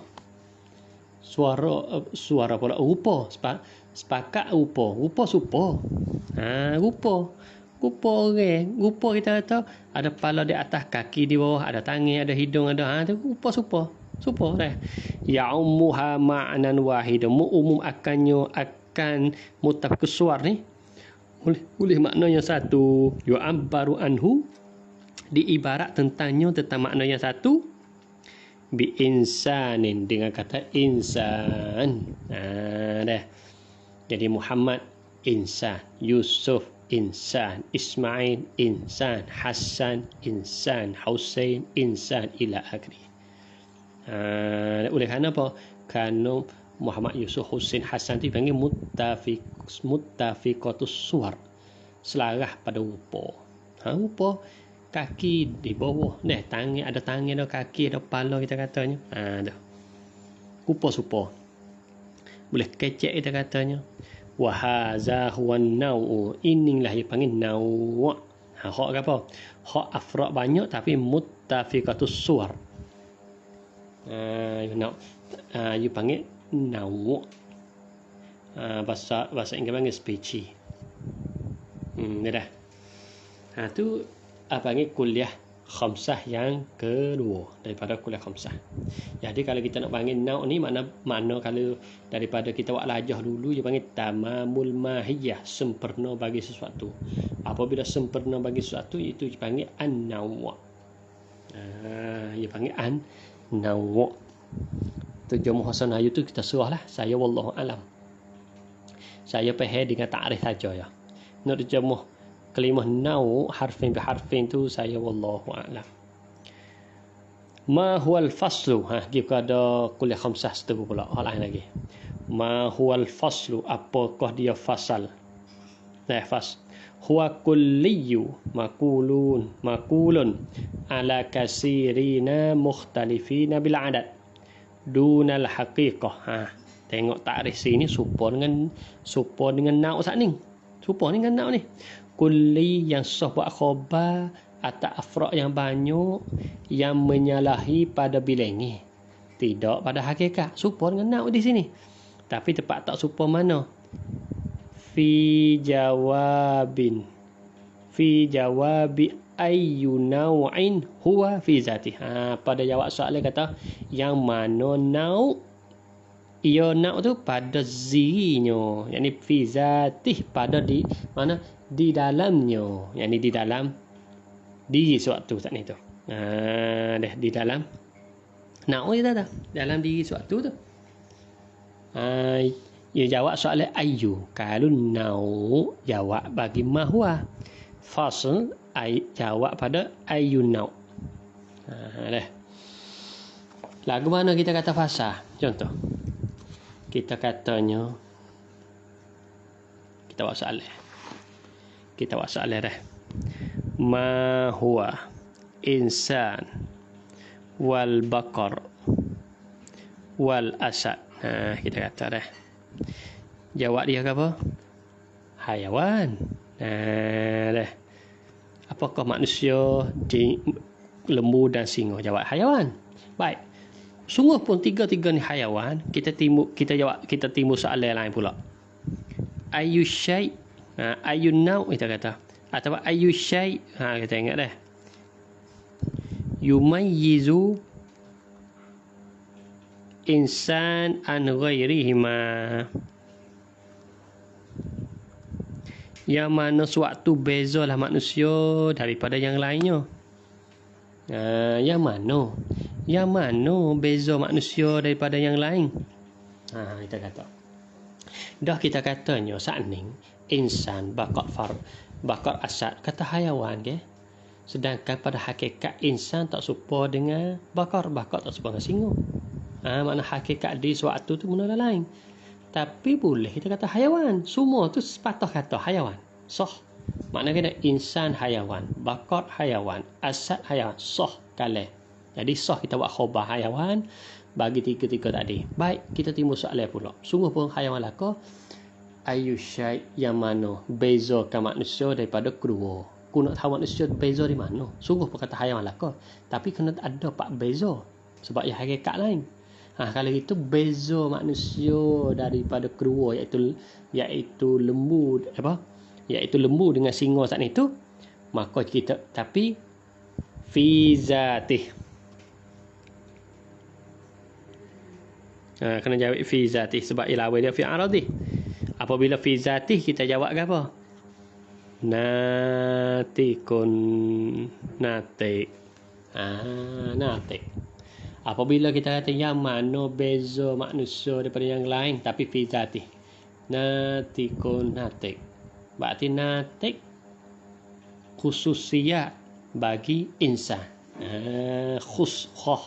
A: Suara pula rupa, sepakat rupa supa. Rupa orang, rupa kita kata ada kepala di atas, kaki di bawah, ada tangan, ada hidung, ada tu rupa supa dah. Ya'ummuha ma'nan wahid, umum akan muttafiqus suwar ni oleh makna yang satu. Yu'abbaru anhu, diibarat tentang makna yang satu, bi insanin, dengan kata insan. Dah. Jadi Muhammad insan, Yusuf insan, Ismail insan, Hasan insan, Husain insan, ila akhir. Oleh kerana apa? Kerana Muhammad, Yusuf, Husain, Hasan tu dipanggil muttafiqatus suwar, selarah pada rupa. Rupa kaki di bawah, tangan ada kaki, ada kepala kita katanya. Dah. Rupa supa. Boleh kecek kita katanya. Wa hadza huwan nau'u, inilah yang panggil nau'. Hak apa? Hak afrad banyak tapi muttafiqatus suwar. You panggil nau'. Bahasa Inggeris panggil specie. Dah. Tu panggil kuliah khamsah yang kedua daripada kuliah khamsah. Jadi kalau kita nak panggil nau' ni makna kalau daripada kita buat lajah dulu dia panggil tamamul mahiyah, sempurna bagi sesuatu. Apabila sempurna bagi sesuatu itu dipanggil an-naw'. Dia panggil an-naw'. Terjemah Hasan Ayu tu kita serahlah. Saya wallahu alam. Saya faham dengan takrif saja ya. Nak terjemah kalimah nau' harfin bi harfin tu saya wallahu a'lam. Ma huwal faslu, kita ada kuliah khamsah seterus pula hal lain lagi. Ma huwal faslu, apakah dia fasal? Fas huwa kulliyu makulun ala kasirina mukhtalifina bil adad dunal haqiqah. Tengok takrif sini serupa dengan nau' sat ni. Serupa dengan nau' ni. Kulli yang sah buat khabar atas afrad yang banyak yang menyalahi pada bilangi, tidak pada hakikat. Serupa dengan nau' di sini. Tapi tepat tak serupa mana? Fi jawabi ayyu naw'in huwa fi zati. Pada jawab soalan kata yang mana nau', ia nau' tu pada zirinya, yakni fi zatih, pada di mana di dalamnya, yakni di dalam diri suatu saat ni tu. Dah di dalam nau' kita dah dalam diri suatu tu. Ia jawab soalan ayyu. Kalau nau' jawab bagi mahwa. Fasl jawab pada ayyu nau'. Dah. Lagu mana kita kata fasah? Contoh. Kita katanya kita buat soalan dah. Ma huwa insan wal baqar wal asad. Kita kata dah. Jawab dia apa? Hayawan. Dah. Apakah manusia, lembu dan singa? Jawab hayawan. Baik. Sungguh pun tiga-tiga ni hayawan. Kita timbul soalan lain pula. Ayu syai', ayu nau' kita kata, atau ayu syai', kita ingat dah. Yumayyizu insan an ghairihima. Yang mana suatu bezalah manusia daripada yang lainnya. Yang mana beza manusia daripada yang lain? Kita kata. Dah kita katanya saat ni insan, bakar asad kata hayawan ke. Sedangkan pada hakikat insan tak serupa dengan bakar tak serupa dengan singa. Makna hakikat di suatu tu benda lain. Tapi boleh kita kata hayawan. Semua tu sepatah kata hayawan. Sah. Makna kena insan hayawan, bakar hayawan, asad hayawan. Sah kalah. Jadi sah kita buat khabar hayawan bagi tiga-tiga tadi. Baik, kita timbul soalan pula. Sungguh pun hayawan laka ayu syai' yang mana bezakan manusia daripada kedua. aku nak tahu manusia beza di mana. Sungguh perkata hayawan lah kau. Tapi kena ada pak beza. Sebab ia hakikat lain. Kalau itu beza manusia daripada kedua iaitu lembu iaitu lembu dengan singa saat itu, maka kita tapi fi zatih. Kena jawab fi zatih sebab ilawa dia fi aradih. Apabila fi zatih kita jawab apa? Natikun natik. Natik. Apabila kita kata yang mana beza manusia daripada yang lain tapi fi zatih. Natikun natik. Berarti natik khususiyat bagi insan. Khusus.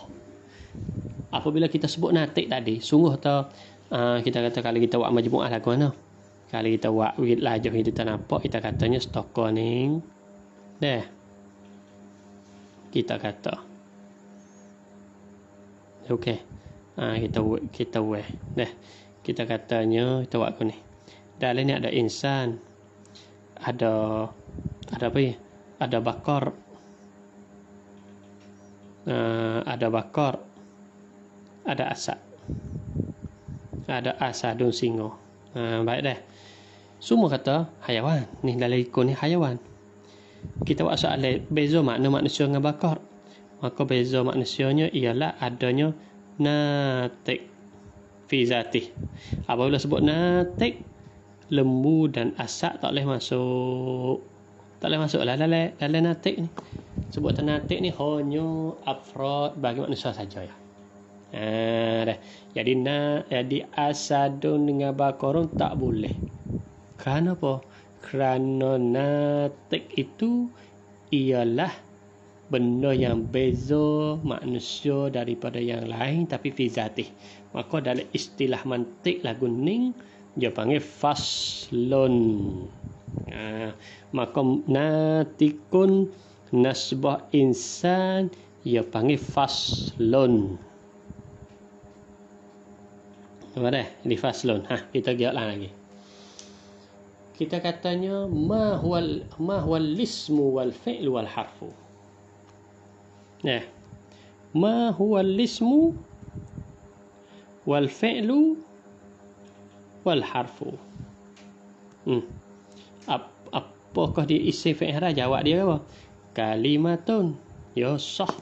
A: Apabila kita sebut natik tadi, sungguh kita kata kalau kita buat majmu'ah lagu mana? Kalau kita buat lajah itu tak nampak, kita katanya stokor ni. Deh. Kita kata. Okey. Kita weh. Deh. Kita katanya kita buat ni. Dalam ni ada insan. Ada apa ya? Ada bakar. Ada bakar. Ada asad. Ada asadun singa. Baik dah. Semua kata hayawan. Ni dalam ikon ni hayawan. Kita buat soalan beza makna manusia dengan bakar. Maka beza manusianya ialah adanya natik fi zatih. Apabila sebut natik, lembu dan asad tak boleh masuk. Tak boleh masuk lah dalam natik ni. Sebut natik ni hanya afrod bagi manusia saja ya. Dah. Jadi asadun dengan bakarun tak boleh. Kenapa? Kerana natik itu ialah benda yang beza manusia daripada yang lain tapi fi zatih. Maka dalam istilah mantik lagu ning dia panggil faslun. Maka natikun nasbah insan dia panggil faslun. Apa dah? Di faslun. Kita jawab lagi. Kita katanya ma huwal lismu wal fi'lu wal harfu. Nah. Ma huwal lismu wal fi'lu wal harfu. Apakah dia isim fi'il harah? Jawab dia apa? Kalimatun. Ya sah.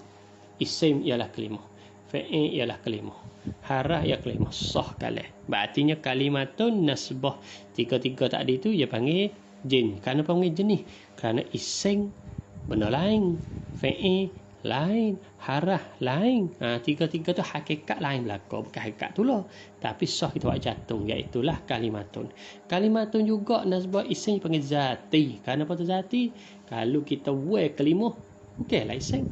A: Isim ialah kalimah. Fi'il ialah kalimah. Harah ia kalimah sah kalah. Berartinya kalimatun nasbah. Tiga-tiga tadi tu dia panggil jin. Kenapa panggil jenis? Kerana isim benda lain, fi'il lain, harah lain. Tiga-tiga tu hakikat lain belaka. Bukan hakikat tu lah. Tapi sah kita buat jantung. Iaitulah kalimatun. Kalimatun juga nasbah isim panggil zati. Kenapa tu zati? Kalau kita buat kalimah, bukanlah isim.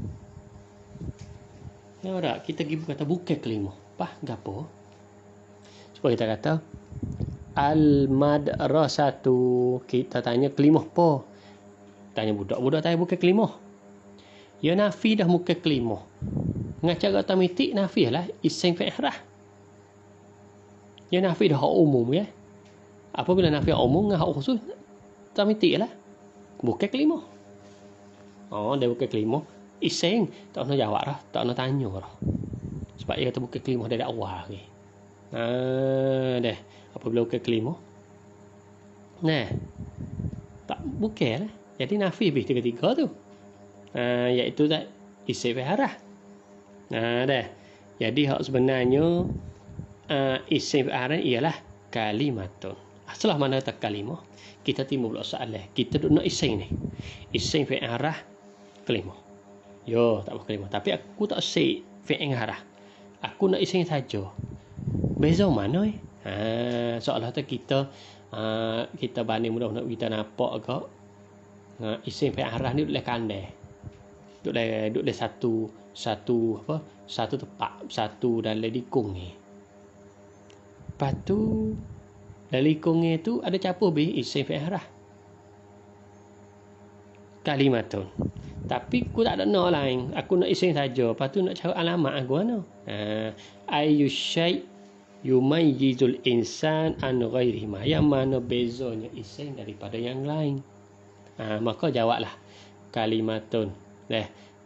A: Ya, kita pergi kata bukan kalimah. Gapo? Supaya kita kata al-madrasatu, kita tanya kelimah apa? Tanya budak tanya bukan kelimah. Ya nafi dah bukan kelimah. Dengan cara tamitik nafi lah isim fi'il harah. Ya nafi dah hak umum ya. Apabila nafi umum dengan hak khusus tamitik lah. Bukan kelimah. Dia bukan kelimah. Isim tak nak jawab dah, tak nak tanya dah. Sebab dia kata bukan kelimah dari awal lagi. Dah. Apabila bukan kelimah. Tak bukan lah. Jadi nafi habis tiga-tiga tu. Iaitu tak isim fi'il harah. Dah. Jadi hak sebenarnya isim fi'il harah ialah kalimatun. Setelah mana kata kalimah, kita timbul pula soalan. Kita duk nak isim ni. Isim fi'il harah kalimah. Yo, tak apa kalimah. Tapi aku tak say fi'il harah. Aku nak isim saja. Beza mana soalan tu kita banding mudah nak kita nampak ke isim fi'il harah ni duk le kandai. Duk le satu tempat, satu dalam likung ni. Lepas tu dalam likung ni tu ada capur isim fi'il harah. Kalimatun. Tapi aku tak ada nak lain. Aku nak isim saja. Lepas tu nak cari alamat aku mana? Ayyu syai' yumayyizul insan an ghairihi. Yang mana bezanya isim daripada yang lain. Maka jawablah kalimatun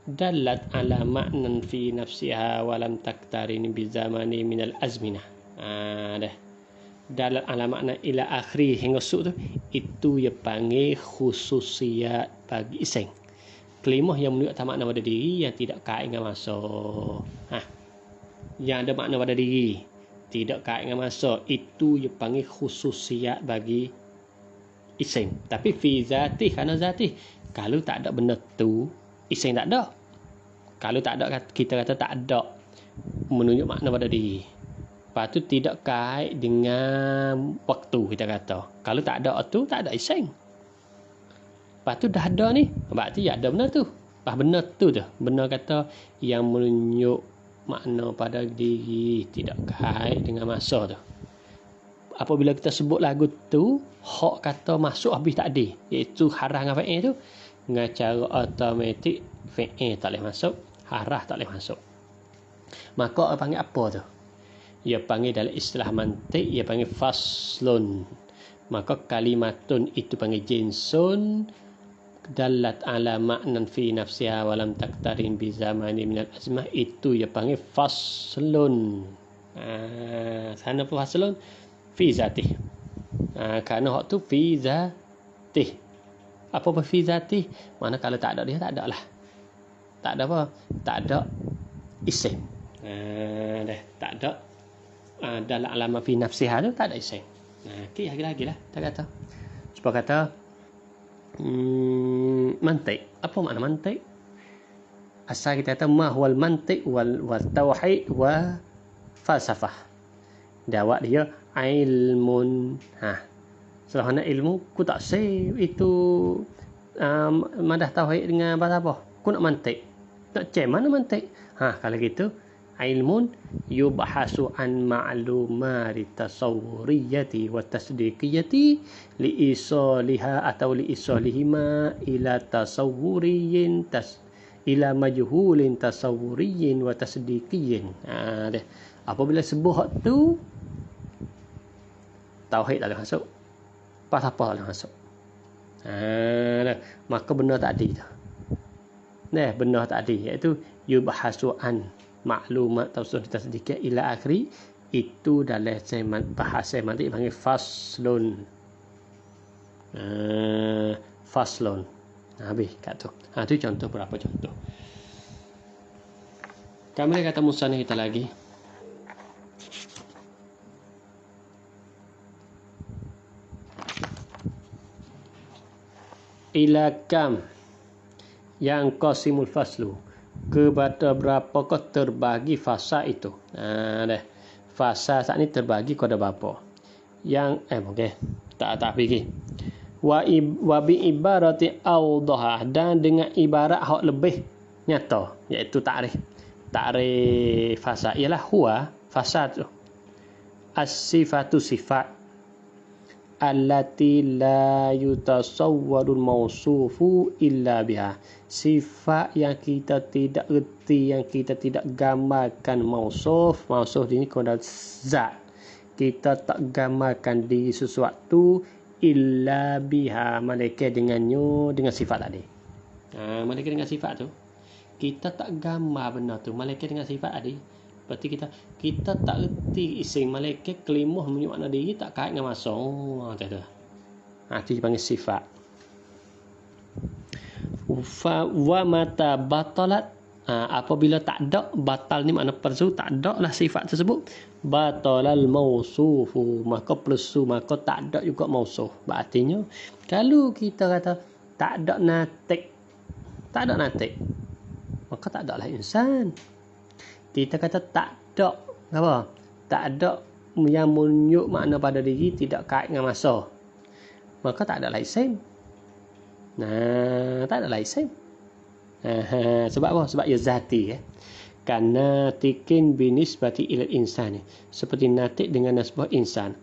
A: dalat ala ma'nan fi nafsiha wa lam taktarin bi zamani minal azminah. Dalat ala makna ila akhiri hingga suk tu, itu dia panggil khususiat bagi iseng. Kelimah yang menunjukkan makna pada diri yang tidak kait dengan masa. Yang ada makna pada diri tidak kait dengan masa, itu dia panggil khususiat bagi iseng. Tapi fi zatih, kerana zatih, kalau tak ada benda tu, iseng tak ada. Kalau tak ada, kita kata tak ada menunjuk makna pada diri. Lepas tu tidak kait dengan waktu, kita kata. Kalau tak ada waktu, tak ada iseng. Lepas tu dah ada ni, berarti ya ada benda tu. Benda tu tu, benda kata yang menunjuk makna pada diri, tidak kait dengan masa tu. Apabila kita sebut lagu tu, hak kata masuk habis tak ada, iaitu harah dengan fa'il tu, dengan cara automatik fa'il tak boleh masuk, harah tak boleh masuk. Maka orang panggil apa tu? Ia panggil dalam istilah mantik, ia panggil faslun. Maka kalimatun itu panggil jinsun dalat ala ma'nan fi nafsiha wa lam taktarin bi zamani minal azmah, itu ia panggil faslun. Sana pun faslun fi zatih. Kerana hak tu fi zatih. Apa fi zatih? Mana kalau tak ada dia, tak ada lah. Tak ada apa? Tak ada isim. Tak ada. Dalam alamat fi nafsiha tu tak ada isim. Okey, lagi lah kita kata. Cuba kata mantik. Apa makna mantik? Asal kita kata ma huwal mantik wal tauhid wa falsafah. Jawab dia ilmun. Selain ilmu, ku tak say itu madah tauhid dengan bahasa apa? Ku nak mantik. Nak cek mana mantik? Kalau gitu ilmun yubhasu an ma'lumati tasawwuriyati wa tasdiqiyati li isaliha atau li isalihima ila tasawwuriyin ila majhulin tasawwuriyin wa tasdiqiyin. Apabila sebut tu tauhid tak boleh masuk, apa boleh masuk. Maka benda tadi tu. Benda tadi iaitu yubhasu an maklumat tauhid tasdiqiyah ila akhiri, itu dalam bahasa semantik panggil faslun. Faslun. Habis kat tu. Tu contoh, berapa contoh. Kami kata musannif kita lagi. Ila kam yang qasimul faslu, kepada berapakah terbagi fasa itu. Fasa saat ni terbagi kepada berapa? Yang tak fikir. Wa bi ibarati awdaha, dan dengan ibarat hak lebih nyata, iaitu ta'rif fasa ialah huwa fasa tu as-sifatu sifat allati la yutasawwarul mausufu illa biha, sifat yang kita tidak erti, yang kita tidak gambarkan. Mausuf ini kepada zat, kita tak gambarkan di sesuatu illa biha, malaikat dengannya, dengan sifat tadi. Malaikat dengan sifat tu kita tak gambar benda tu, malaikat dengan sifat tadi. Berarti kita tak erti isim malaikat kelimah menunjuk makna diri, tak kait dengan masa. Itu dipanggil sifat. Wa mata batalat, apabila tak ada, batal ni makna palsu, tak ada lah sifat tersebut. Batalal mausufu, maka palsu, maka tak ada juga mausuf. Artinya kalau kita kata tak ada natik, maka tak ada lah insan. Kita kata tak ada apa? Tak ada yang menunjuk makna pada diri, tidak kait dengan masa, maka tak ada isim. Tak ada isim. Sebab apa? Sebab ia zati. Karena tikin binisbati ilal insani, seperti natik dengan nasbah insan.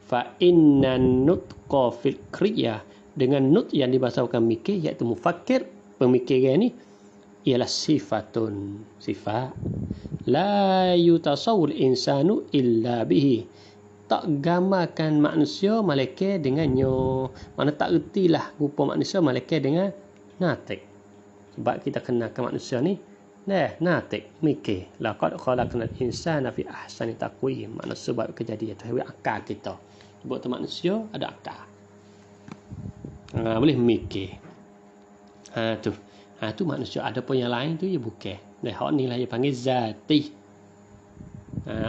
A: Fa inna nutqa fil kriyah, dengan nut yang dibahasakan mikir, iaitu mufakkir, pemikiran ni ialah sifatun, sifat. La yutasawwul insanu illa bihi, tak gambarkan manusia malaikat dengannya. Mana tak ertilah rupa manusia malaikat dengan natik. Sebab kita kenalkan manusia ni natik, mikir. Laqad khalaqnal insana fi ahsani taqwim. Manusia sebab kejadian tu akal kita. Sebab tu manusia ada akal. Boleh mikir. Tu manusia. Ada pun yang lain tu bukan. Hak ni lah dia panggil zati.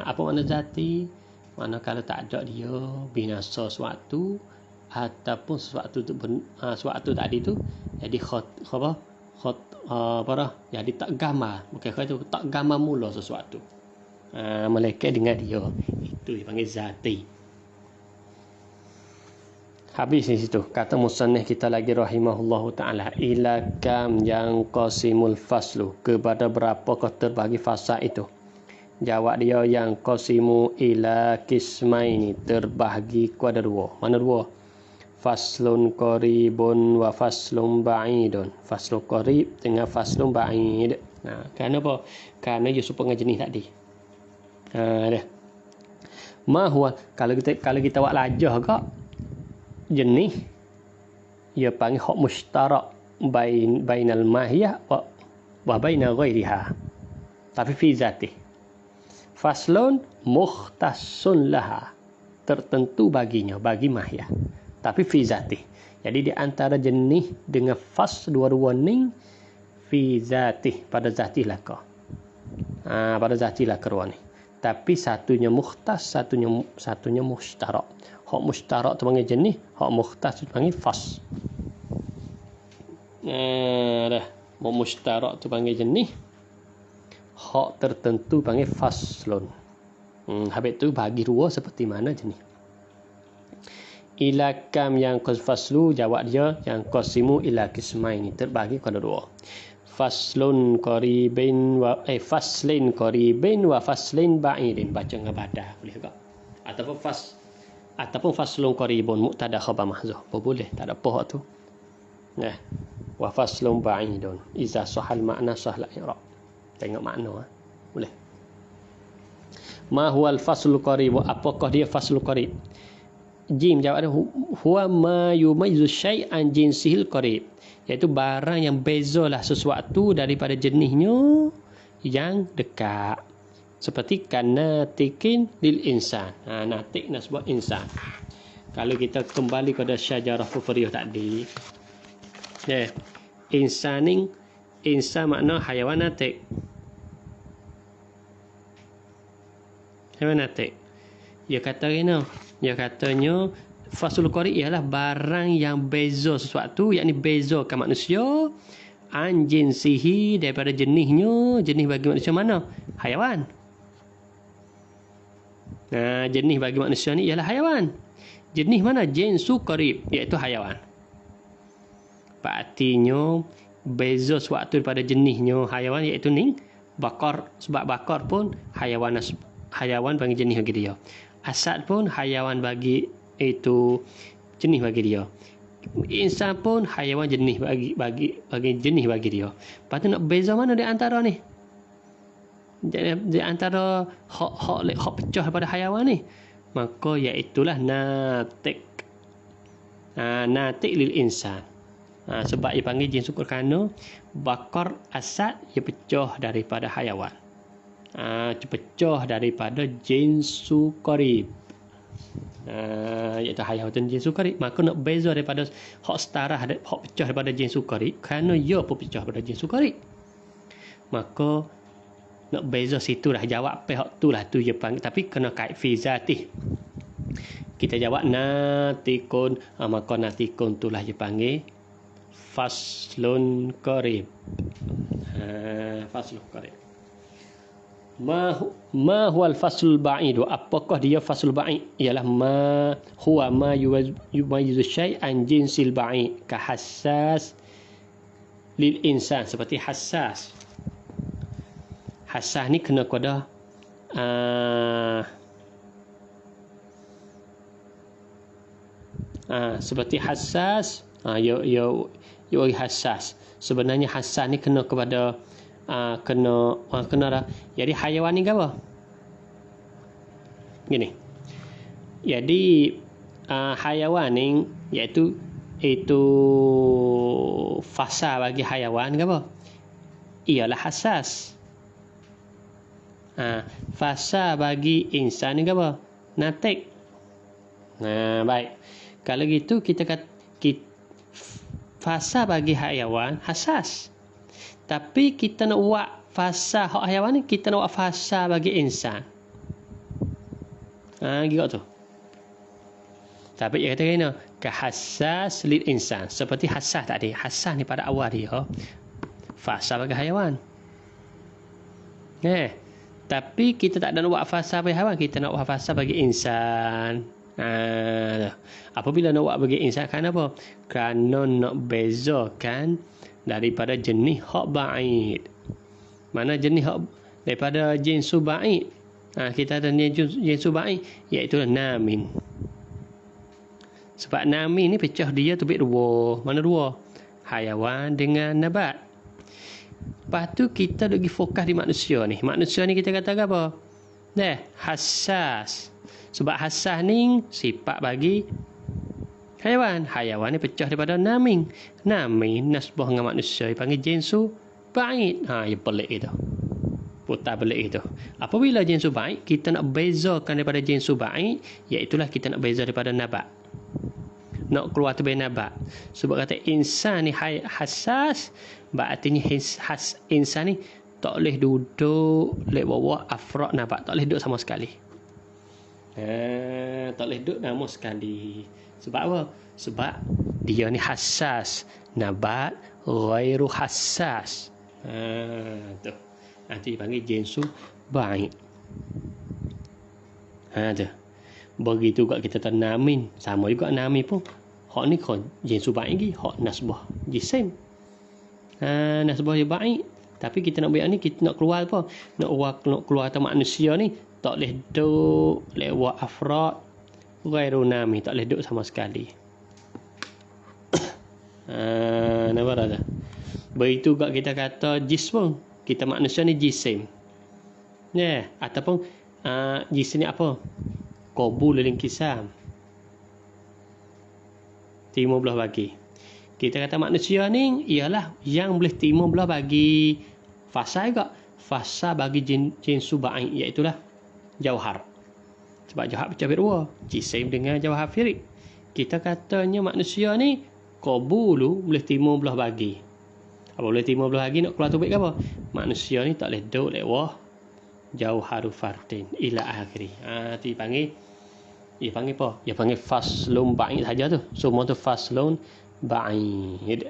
A: Apa makna zati? Mana kalau tak ada dia binasa suatu ataupun suatu tadi tu jadi jadi tak gambar. Bukan kata tak gambar mula sesuatu. Malaikat dengan dia. Itu dipanggil zati. Habis di situ. Kata musannif kita lagi rahimahullahu ta'ala. Ila kam yang qasimul faslu. Kepada berapakah terbagi fasa itu? Jawab dia yang qasimu ila kismaini. Terbahagi kepada dua. Mana dua? Faslun qaribun wa faslun ba'idun. Faslun qarib dengan faslun ba'id. Kenapa? Kerana dia supaya jenis tadi. Dah. Mahwa kalau kita buat lajah kak jenis ia panggil hak mushtarak bainal mahiyah wa bainal ghairiha. Tapi fi zati. Faslun mukhtassun laha. Tertentu baginya, bagi mahiyah. Tapi fi zati. Jadi di antara jenis dengan fas dua-dua ni fi zati, pada zatilah kau. Pada zatilah keruan ni. Tapi satunya mukhtas, satunya mushtarak. Hak mushtarak tu panggil jenis, hak mukhtas tu panggil fas. Dah. Hak mushtarak tu panggil jenis, hak tertentu panggil faslun. Habis tu bagi dua seperti mana jenis. Ila kam yang faslu, jawab dia yang qasimu ila qismaini, terbagi kepada dua. Faslun qaribin wa faslin qaribin wa faslin ba'idin. Baca dengan badah boleh juga. Ataupun faslun qaribun mubtada khabar mahzuf. Boleh, tak ada apa tu. Wa faslun ba'idun. Iza sahal makna sahla i'rab. Tengok makna boleh. Ma huwal faslul qarib? Apakah dia faslul qarib? Jim jawab dia huwa ma yumayyizu syai'an jinsihil qarib. Iaitu barang yang bezalah sesuatu daripada jenisnya yang dekat. Seperti kanatikin lil insan. Natik nasbah insan. Kalau kita kembali kepada syajarah kufriyah tadi. Insan makna hayawan natik. Hayawan natik. Dia kata gini. Dia katanya fasul qarib ialah barang yang beza sesuatu, yakni bezakan manusia an jinsihi, daripada jenisnya. Jenis bagi manusia mana? Hayawan. Jenis bagi manusia ni ialah hayawan. Jenis mana? Jinsu qarib, iaitu hayawan. Artinya beza sesuatu daripada jenisnya hayawan, iaitu ni bakar. Sebab bakar pun hayawan bagi jenis bagi dia. Asad pun hayawan bagi itu jenis bagi dia. Insan pun hayawan jenis bagi jenis bagi dia. Lepas tu nak beza mana di antara ni? Di antara hak pecah daripada hayawan ni. Maka iaitulah natik. Natik lil insan. Sebab ia panggil jinsu kerana bakar asad ia pecah daripada hayawan. Pecah daripada jinsu qarib. Iaitu hayawan jinsu qarib. Maka nak beza daripada hak setara, hak pecah daripada jinsu qarib, kerana ia pun pecah daripada jinsu qarib. Maka nak beza situ lah. Jawab hak tu lah, tu dia panggil. Tapi kena kait fi zatih. Kita jawab natikun, maka natikun tu lah dia panggil faslun qarib. Faslun qarib. Ma huwal faslul ba'id? Apakah dia faslul ba'id? Ialah ma huwa ma yumayyizu syai'an jinsil ba'id, ka hassas lil insan. Seperti hassas. Hassas ni kena kepada seperti hassas. Yo hassas. Sebenarnya hassas ni kena kepada kena dah. Jadi hayawan ni apa? Gini. Jadi hayawan ni iaitu fasa bagi hayawan ke apa? Ialah hassas. Fasa bagi insan ni ke apa? Natik. Baik. Kalau gitu kita kata fasa bagi hayawan hassas. Tapi kita nak buat fasa hak hayawan ni, kita nak buat fasa bagi insan. Gitu tu. Tapi dia kata kena kehassas lil insan. Seperti hassas tadi. Hassas ni pada awal dia fasa bagi hayawan. Tapi kita tak nak buat fasa bagi hayawan, kita nak buat fasa bagi insan. Apabila nak buat bagi insan, kenapa? Kerana nak bezakan daripada jenis hak ba'id. Mana jenis hak daripada jinsu ba'id? Kita ada jinsu ba'id, iaitu namin. Sebab namin ni pecah dia tu dua. Mana dua? Hayawan dengan nabat. Lepas tu kita lagi fokus di manusia ni. Manusia ni kita kata apa? Hassas. Sebab hassas ni sifat bagi hayawan. Hayawan ni pecah daripada namin. Namin nasbah dengan manusia dipanggil jinsu ba'id. Ya pelik itu. Putar pelik itu. Apabila jinsu ba'id, kita nak bezakan daripada jinsu ba'id, iaitulah kita nak beza daripada nabat. Nak keluar tu nabat. Sebab kata insan ni hassas, berartinya insan ni tak boleh duduk lek bawah afrod nabat, tak boleh duduk sama sekali. Tak boleh duduk sama sekali. Sebab apa? Sebab dia ni hassas. Nabat ghairu hassas. Tu. Nanti dipanggil jinsu ba'id. Tu. Begitu juga kita tanamin. Sama juga namin pun. Hak ni kan jinsu ba'id lagi. Hak nasbah jisim. Nasbah dia ba'id. Tapi kita nak buat ni, kita nak keluar apa? Nak keluar atas manusia ni, tak boleh duduk lewat afrod ghairu namin. Tak boleh duduk sama sekali. Nampak tak? Begitu juga kita kata jism. Kita manusia ni jisim. Ataupun jisim ni apa? Qabul lil kisam. Timur belah bagi. Kita kata manusia ni ialah yang boleh timur belah bagi fasa juga. Fasa bagi jinsu ba'id, iaitulah jauhar. Sebab jauhar pecah dua. Jisim dengan jauhar firik. Kita katanya manusia ni qabulu boleh timur belah bagi. Apa boleh timur belah bagi nak keluar tubik ke apa? Manusia ni tak boleh duduk lewat jauharu fardin ila akhiri. Dia panggil apa? Dia panggil faslun ba'id saja tu. Semua tu faslun ba'id.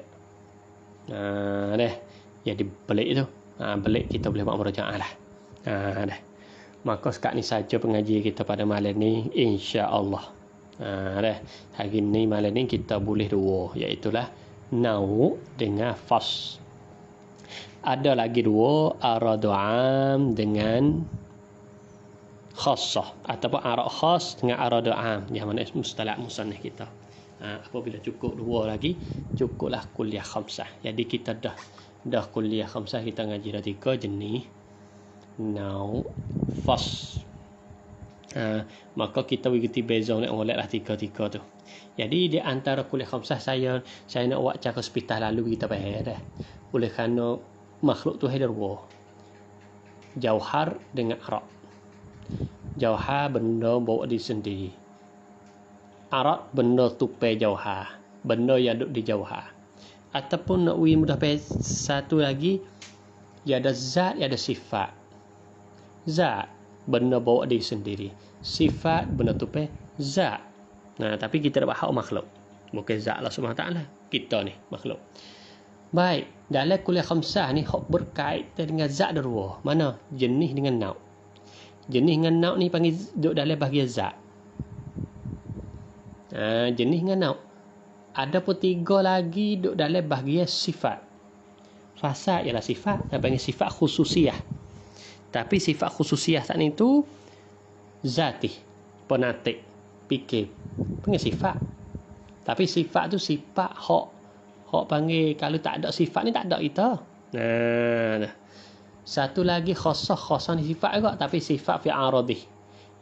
A: Jadi belik tu. Belik kita boleh buat merajaah lah. Maka sekat ni saja pengajian kita pada malam ni, insya-Allah. Hari ni malam ni kita boleh dua, iaitulah nau dengan fas. Ada lagi dua, aradu am dengan khassah, ataupun arad khas dengan arad am, yang mana mustalah musannaf kita. Apabila cukup dua lagi, cukuplah kuliah khamsah. Jadi kita dah kuliah khamsah, kita ngaji dah 3 jenis nau fas. Maka kita bergerti beza nak moleklah 3 tu. Jadi di antara kuliah khamsah saya nak buat cara sepitah lalu kita faham dah. Oleh kerana makhluk tu ada dua. Jauhar dengan arad. Jauhar benda bawa diri sendiri. Arad benda tupai jauhar, benda yang duduk di jauhar. Ataupun nak mudah satu lagi, dia ada zat, dia ada sifat. Zat benda bawa diri sendiri. Sifat benda tupai zat. Tapi kita dapat hak makhluk. Bukan zat Allah Subhanahu Taala. Kita ni makhluk. Baik, dalam kuliah khamsah ni hak berkaitan dengan zat dua. Mana? Jenis dengan nauk. Jenis dengan nauk ni panggil duduk dalam bahagian zat. Jenis dengan nauk. Ada pun 3 lagi duduk dalam bahagian sifat. Fasa ialah sifat, dan panggil sifat khususiyah. Tapi sifat khususiyah saat ni tu zati, penatik, fikir. Panggil sifat. Tapi sifat tu sifat hak panggil, kalau tak ada sifat ni tak ada kita. Satu lagi khassah ni sifat juga, tapi sifat fi aradih.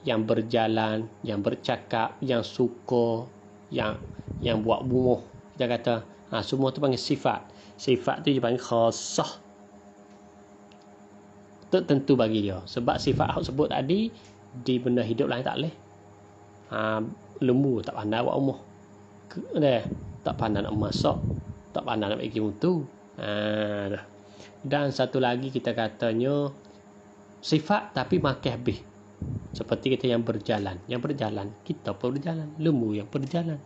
A: yang berjalan, yang bercakap, yang suka, yang buat bumuh. Kita kata semua tu panggil sifat. Sifat tu dia panggil khasah. Tertentu bagi dia. Sebab sifat hak sebut tadi di benda hidup lain tak boleh. Lembu tak pandai buat bumuh. Tak pandai nak masak, tak pandai nak bagi mutu. Dan satu lagi kita katanya sifat tapi makan habis. Seperti kita yang berjalan, kita pun berjalan, lembu yang berjalan.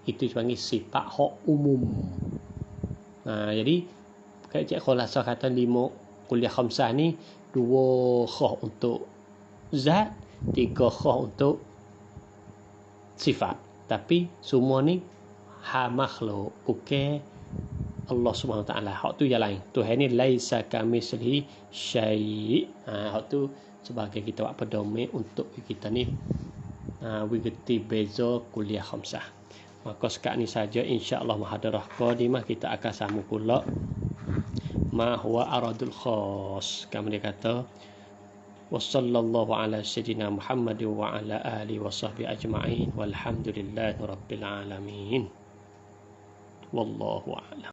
A: Itu sebagai sifat hak umum. Jadi kalau cik khulasa kata 5 kuliah khamsah ni 2 khah untuk zat, 3 khah untuk sifat. Tapi semua ni makhluk, bukan Allah Subhanahu Wa Taala. Hak tu yang lain. Tuhan ni laisa kamitslihi syai'. Hak tu sebagai kita buat pedoman untuk kita ni mengerti beza kuliah khamsah. Maka sekarang ni saja insya-Allah muhadarah qadimah kita akan sambung pula ma huwa aradul khas. Kami dia kata wassallallahu ala sayyidina Muhammad wa ala alihi wa sahbihi ajma'in walhamdulillahi rabbil alamin. Wallahu a'lam.